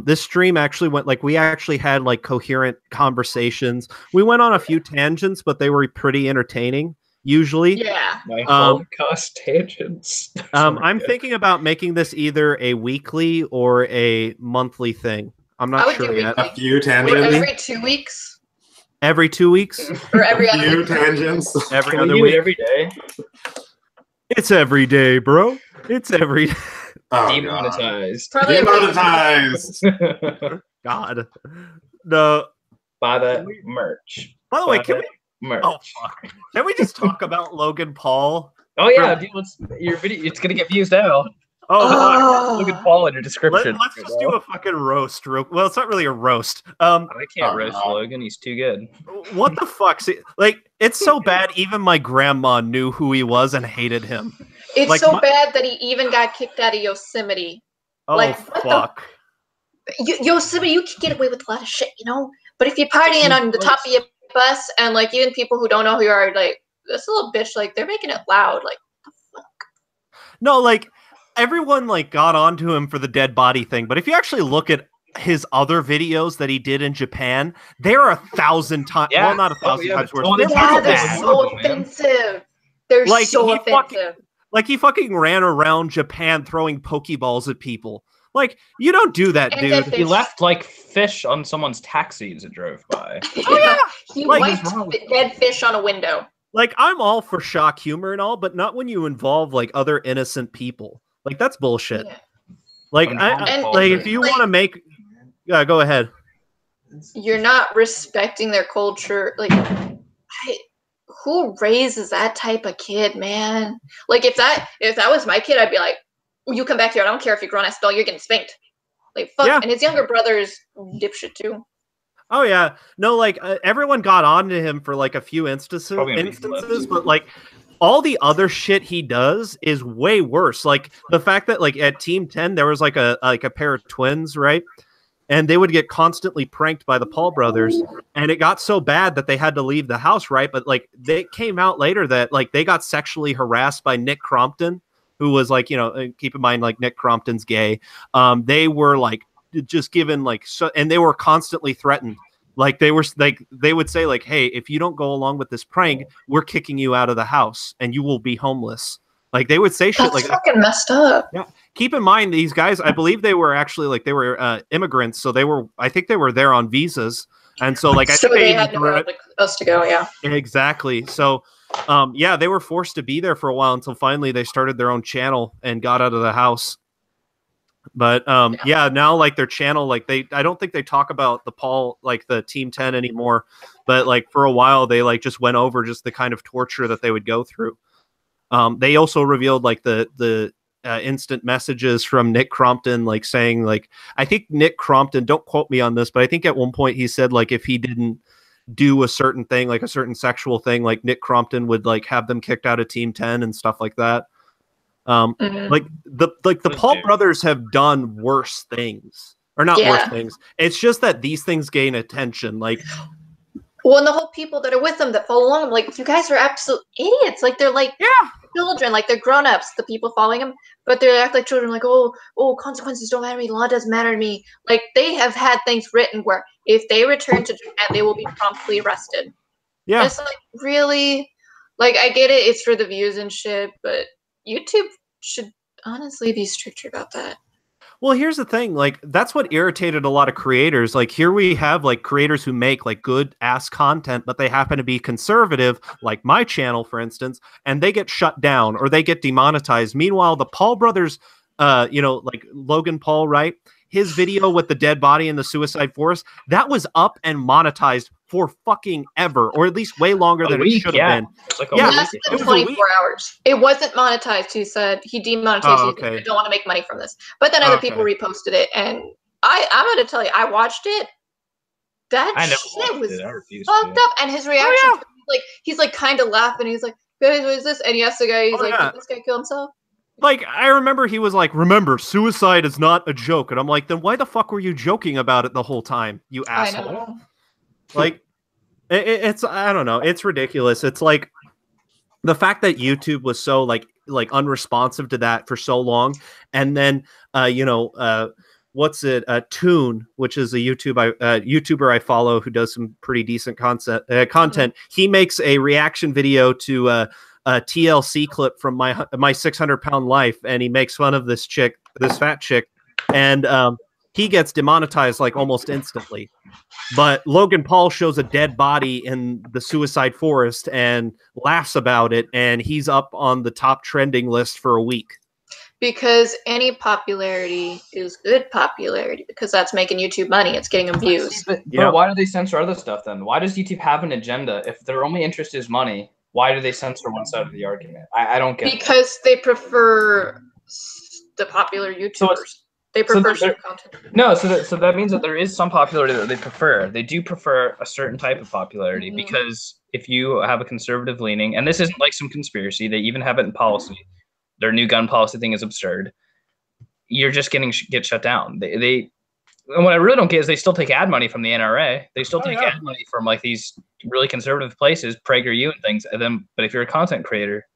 this stream actually went, like, we actually had like coherent conversations. We went on a few tangents, but they were pretty entertaining. Usually, yeah. My Holocaust tangents. I'm thinking about making this either a weekly or a monthly thing. I'm not sure yet. A few tangents every 2 weeks. Every 2 weeks, or every other few tangents. Every other week, every day. It's every day, bro. It's every Oh, Demonetized. Probably Demonetized. God. No. Buy that merch. By the way, can we? Merch. Oh fuck! Can we just talk about Logan Paul? Oh yeah, dude, your video. It's gonna get views now. Oh fuck! Logan Paul in your description. Let's just do a fucking roast. Well, it's not really a roast. I can't roast Logan. He's too good. What the fuck? See, like, it's so bad. Even my grandma knew who he was and hated him. It's like, so bad that he even got kicked out of Yosemite. Oh like, fuck! Yosemite, you can get away with a lot of shit, you know. But if you're partying on the top of your bus, and like even people who don't know who you are, like this little bitch, like they're making it loud. Like, what the fuck? No, like everyone like got onto him for the dead body thing, but if you actually look at his other videos that he did in Japan, they're 1,000 times. Yeah. Well, not 1,000 times worse. They're so offensive. They're like, so offensive. Like he fucking ran around Japan throwing Pokeballs at people. Like, you don't do that, dude. He left like fish on someone's taxi as it drove by. Oh yeah, he wiped dead fish on a window. Like, I'm all for shock humor and all, but not when you involve like other innocent people. Like, that's bullshit. Yeah. Like, if you want to make, yeah, go ahead. You're not respecting their culture. Like, who raises that type of kid, man? Like, if that was my kid, I'd be like, you come back here. I don't care if you're grown ass adult. You're getting spanked. Like, fuck. Yeah. And his younger brother's dipshit too. Oh yeah, no, like everyone got on to him for like a few instances, but like all the other shit he does is way worse. Like the fact that like at Team 10 there was like a pair of twins, right? And they would get constantly pranked by the Paul brothers, and it got so bad that they had to leave the house, right? But like they came out later that like they got sexually harassed by Nick Crompton, who was like, you know, keep in mind like Nick Crompton's gay. They were like just given like so, and they were constantly threatened. Like they were like they would say like, hey, if you don't go along with this prank, we're kicking you out of the house and you will be homeless. Like they would say shit like fucking messed up. Yeah. Keep in mind these guys, I believe they were actually like they were immigrants, so I think they were there on visas, and so like I think they had nowhere else to go. Yeah, exactly. So yeah, they were forced to be there for a while until finally they started their own channel and got out of the house. But yeah, now like their channel, like I don't think they talk about the Paul, like the Team 10 anymore, but like for a while they like just went over just the kind of torture that they would go through. They also revealed like the instant messages from Nick Crompton, like saying like, I think Nick Crompton, don't quote me on this, but I think at one point he said like if he didn't do a certain thing, like a certain sexual thing, like Nick Crompton would like have them kicked out of Team 10 and stuff like that. Like the Paul brothers have done worse things, or not worse things. It's just that these things gain attention. Like, well, and the whole people that are with them that follow along, like you guys are absolute idiots. Like they're like children, like they're grown ups. The people following them, but they act like children. Like oh, consequences don't matter to me. Law doesn't matter to me. Like they have had things written where if they return to Japan, they will be promptly arrested. Yeah, it's like really, like I get it. It's for the views and shit, but YouTube should honestly be stricter about that. Well, here's the thing, like that's what irritated a lot of creators. Like here we have like creators who make like good ass content, but they happen to be conservative, like my channel, for instance, and they get shut down or they get demonetized. Meanwhile, the Paul brothers, you know, like Logan Paul, right? His video with the dead body in the suicide forest, that was up and monetized for fucking ever, or at least way longer than it should have been. Like less than 24 hours. It wasn't monetized. He said he demonetized. I don't want to make money from this. But then other people reposted it, and I'm going to tell you, I watched it. That shit was fucked up, and his reaction, he's like kind of laughing. He's like, "Guys, what is this?" And he asked the guy, he's like, "Did this guy kill himself?" Like, I remember he was like, remember, suicide is not a joke. And I'm like, then why the fuck were you joking about it the whole time, you asshole? I know. Like, it's, I don't know. It's ridiculous. It's like the fact that YouTube was so like unresponsive to that for so long. And then, you know, what's it? Toon, which is a YouTuber I follow who does some pretty decent content. He makes a reaction video to a TLC clip from my 600-pound life, and he makes fun of this chick, this fat chick, and he gets demonetized like almost instantly. But Logan Paul shows a dead body in the suicide forest and laughs about it, and he's up on the top trending list for a week. Because any popularity is good popularity, because that's making YouTube money. It's getting them views. But why do they censor other stuff then? Why does YouTube have an agenda? If their only interest is money, why do they censor one side of the argument? I don't get because they prefer the popular YouTubers. They prefer certain content. No, so that means that there is some popularity that they prefer. They do prefer a certain type of popularity because if you have a conservative leaning, and this isn't like some conspiracy, they even have it in policy. Their new gun policy thing is absurd. You're just get shut down. They and what I really don't get is they still take ad money from the NRA. They still take ad money from like these really conservative places, PragerU and things. But if you're a content creator,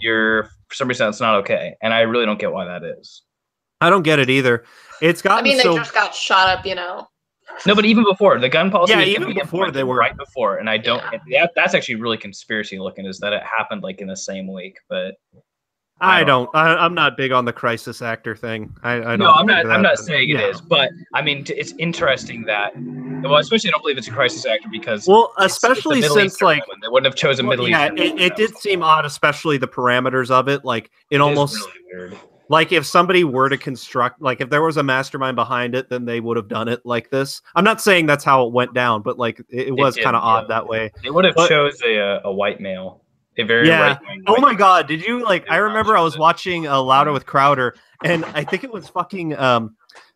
for some reason that's not okay. And I really don't get why that is. I don't get it either. It's gotten they just got shot up, No, but even before the gun policy, even before they were right before, and I don't. Yeah, that's actually really conspiracy looking. Is that it happened like in the same week? But I'm not big on the crisis actor thing. I don't. No, I'm not saying it is, but I mean, it's interesting that. Well, especially I don't believe it's a crisis actor because. Well, especially since like woman. They wouldn't have chosen Middle Eastern. Yeah, it did seem odd, especially the parameters of it. Like it almost. Really weird. Like if somebody were to construct, like if there was a mastermind behind it, then they would have done it like this. I'm not saying that's how it went down, but like it was kind of odd that way. They would have chose a white male. A very right-wing oh my god, did you like? I remember I was watching Louder with Crowder, and I think it was fucking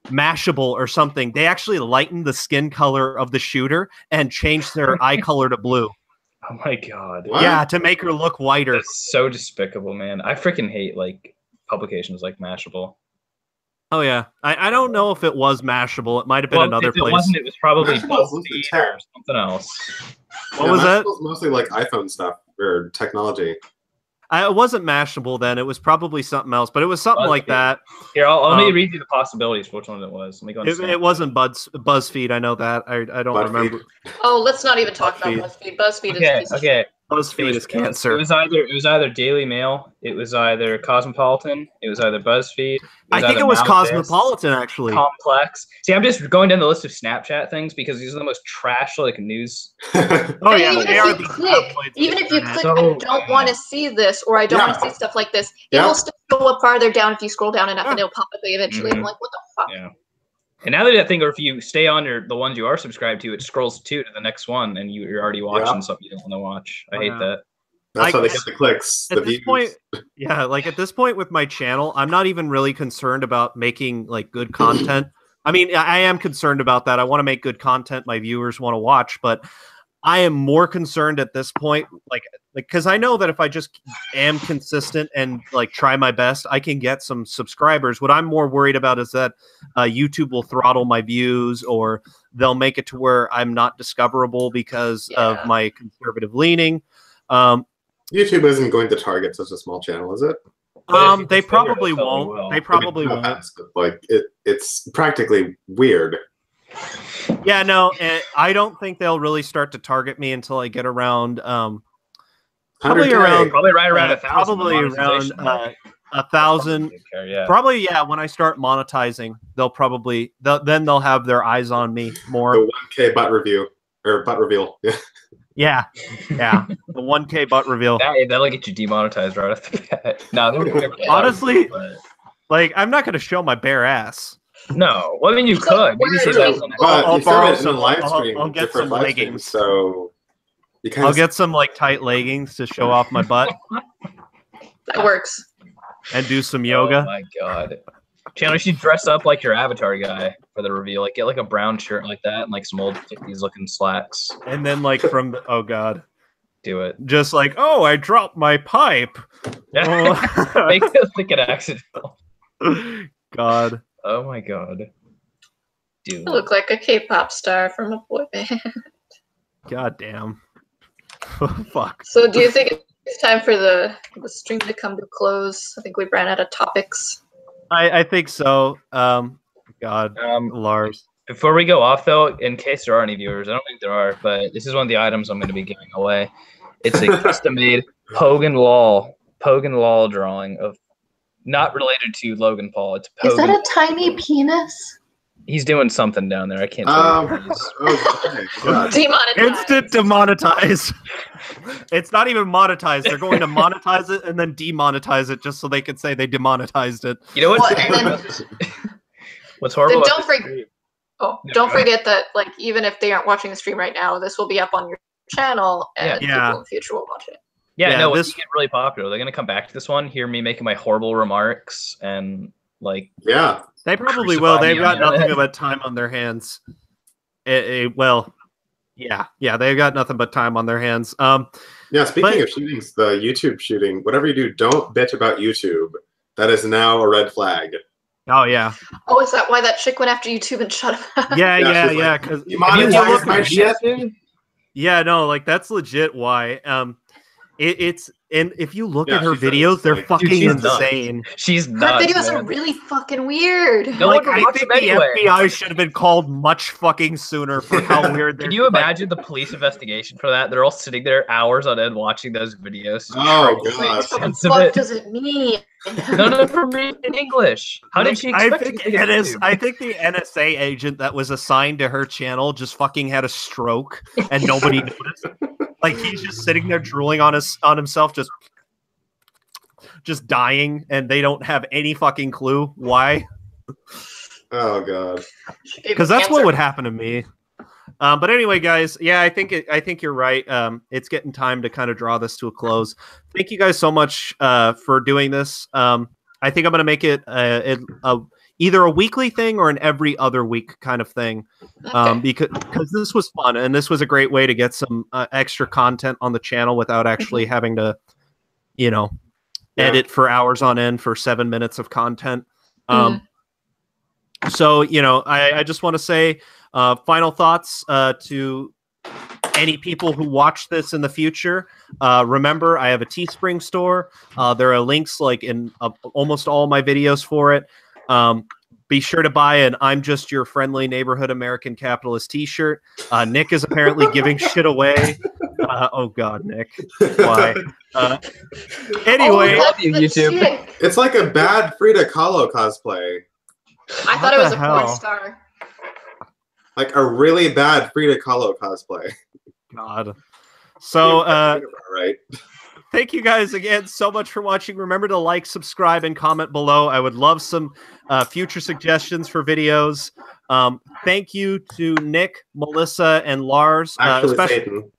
Mashable or something. They actually lightened the skin color of the shooter and changed their eye color to blue. Oh my god! What? Yeah, to make her look whiter. That's so despicable, man. I freaking hate like publications like Mashable. Oh yeah, I don't know if it was Mashable. It might have been another place. If it wasn't, it was probably BuzzFeed or something else. What was that? It was mostly like iPhone stuff or technology. It wasn't Mashable then. It was probably something else, but it was something like that. Here, let me read you the possibilities for which one it was. Let me go. It wasn't BuzzFeed. I know that. I don't remember. Oh, let's not even talk about BuzzFeed. BuzzFeed is okay. BuzzFeed is cancer. It was either Daily Mail, it was either Cosmopolitan, it was either BuzzFeed. I think it was Cosmopolitan actually. Complex. See, I'm just going down the list of Snapchat things because these are the most trash like news. Oh yeah, even if you click, I don't want to see this, or I don't want to see stuff like this. It will still go up farther down if you scroll down enough, and it'll pop up eventually. I'm like, what the fuck? Yeah. And now that I think, or if you stay on the ones you are subscribed to, it scrolls to the next one, and you're already watching something you don't want to watch. I hate that. That's how they get the clicks, the views. Like at this point with my channel, I'm not even really concerned about making like good content. I mean, I am concerned about that. I want to make good content my viewers want to watch, but I am more concerned at this point, like because I know that if I just am consistent and like try my best, I can get some subscribers. What I'm more worried about is that YouTube will throttle my views, or they'll make it to where I'm not discoverable because of my conservative leaning. YouTube isn't going to target such a small channel, is it? They probably won't. They probably won't. Like it's practically weird. Yeah, no, I don't think they'll really start to target me until I get around probably right around 1,000. Probably around 1,000. Probably when I start monetizing, then they'll have their eyes on me more. The 1K butt review or butt reveal. Yeah. The 1K butt reveal. That'll get you demonetized right off the bat. No, honestly, like I'm not going to show my bare ass. No, well, I mean you could. I'll get some leggings. So I'll get some like tight leggings to show off my butt. That works. And do some yoga. Oh my god, Chandler, you should dress up like your Avatar guy for the reveal. Like get like a brown shirt like that and like some old 50s looking slacks. And then like from the, oh god, do it. Just like I dropped my pipe. Make it like an accidental. God. Oh my god. Dude. You look like a K-pop star from a boy band. God damn. Fuck. So do you think it's time for the stream to come to a close? I think we ran out of topics. I think so. Lars. Before we go off though, in case there are any viewers, I don't think there are, but this is one of the items I'm going to be giving away. It's a custom-made Pogan Lol drawing of not related to Logan Paul. It's Pogan. Is that a tiny penis? He's doing something down there. I can't tell you. Okay. God. Demonetized. Instant demonetize. It's not even monetized. They're going to monetize it and then demonetize it just so they can say they demonetized it. You know what? Well, and then, What's horrible? then about this- don't forget that, like, even if they aren't watching the stream right now, this will be up on your channel, and people in the future will watch it. Yeah, no, this this get really popular. They're gonna come back to this one, hear me making my horrible remarks, and like, Yeah. They probably crucify will. They've me got on the nothing internet. but time on their hands. Well, yeah, they've got nothing but time on their hands. Yeah, speaking of shootings, the YouTube shooting, whatever you do, don't bitch about YouTube. That is now a red flag. Oh yeah, Oh, is that why that chick went after YouTube and shut him up? Yeah, she's yeah. like, Because You monetize my shit? no, like that's legit why. It's and if you look Yeah, at her she said videos, it's they're like- fucking she's nuts. insane. she's Her nuts. videos are man. really fucking weird. No Like one I watch think them the anyway. FBI should have been called much fucking sooner for how weird. Can you imagine the police investigation for that? They're all sitting there hours on end watching those videos. just Oh, trying to God. make What sense the of fuck it. does it mean? None of them read in English. How did she I expect think to get YouTube? I think the NSA agent that was assigned to her channel just fucking had a stroke and nobody noticed. Like he's just sitting there drooling on himself, just dying, and they don't have any fucking clue why. Oh, God. Because that's what would happen to me. But anyway, guys, yeah, I think you're right. It's getting time to kind of draw this to a close. Thank you guys so much for doing this. I think I'm going to make it either a weekly thing or an every other week kind of thing, because this was fun and this was a great way to get some extra content on the channel without actually having to, edit for hours on end for 7 minutes of content. So, I just want to say final thoughts to any people who watch this in the future. Remember, I have a Teespring store. There are links like in almost all my videos for it. Be sure to buy an I'm Just Your Friendly Neighborhood American Capitalist t-shirt. Nick is apparently giving shit away. Oh, God, Nick. Why? Anyway. Oh, you, that's YouTube. sick. It's like a bad Frida Kahlo cosplay. I thought it What was the a porn hell? star. Like a really bad Frida Kahlo cosplay. God. So, Right. thank you guys again so much for watching. Remember to like, subscribe, and comment below. I would love some future suggestions for videos. Thank you to Nick, Melissa, and Lars. Actually, especially, Satan.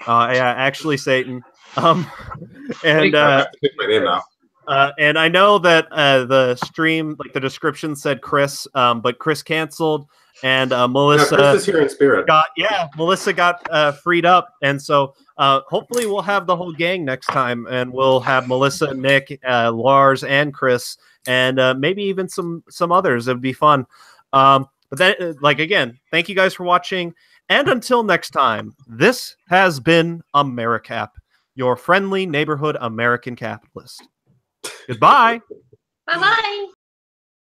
actually, Satan. And I have to pick my name now. and I know that the stream, like the description said Chris, but Chris canceled, and Melissa. Chris is here in spirit. Melissa got freed up, and so hopefully we'll have the whole gang next time, and we'll have Melissa, Nick, Lars, and Chris, and maybe even some others. It'd be fun. But then, again, thank you guys for watching, and until next time, this has been Americap, your friendly neighborhood American capitalist. Goodbye. Bye-bye.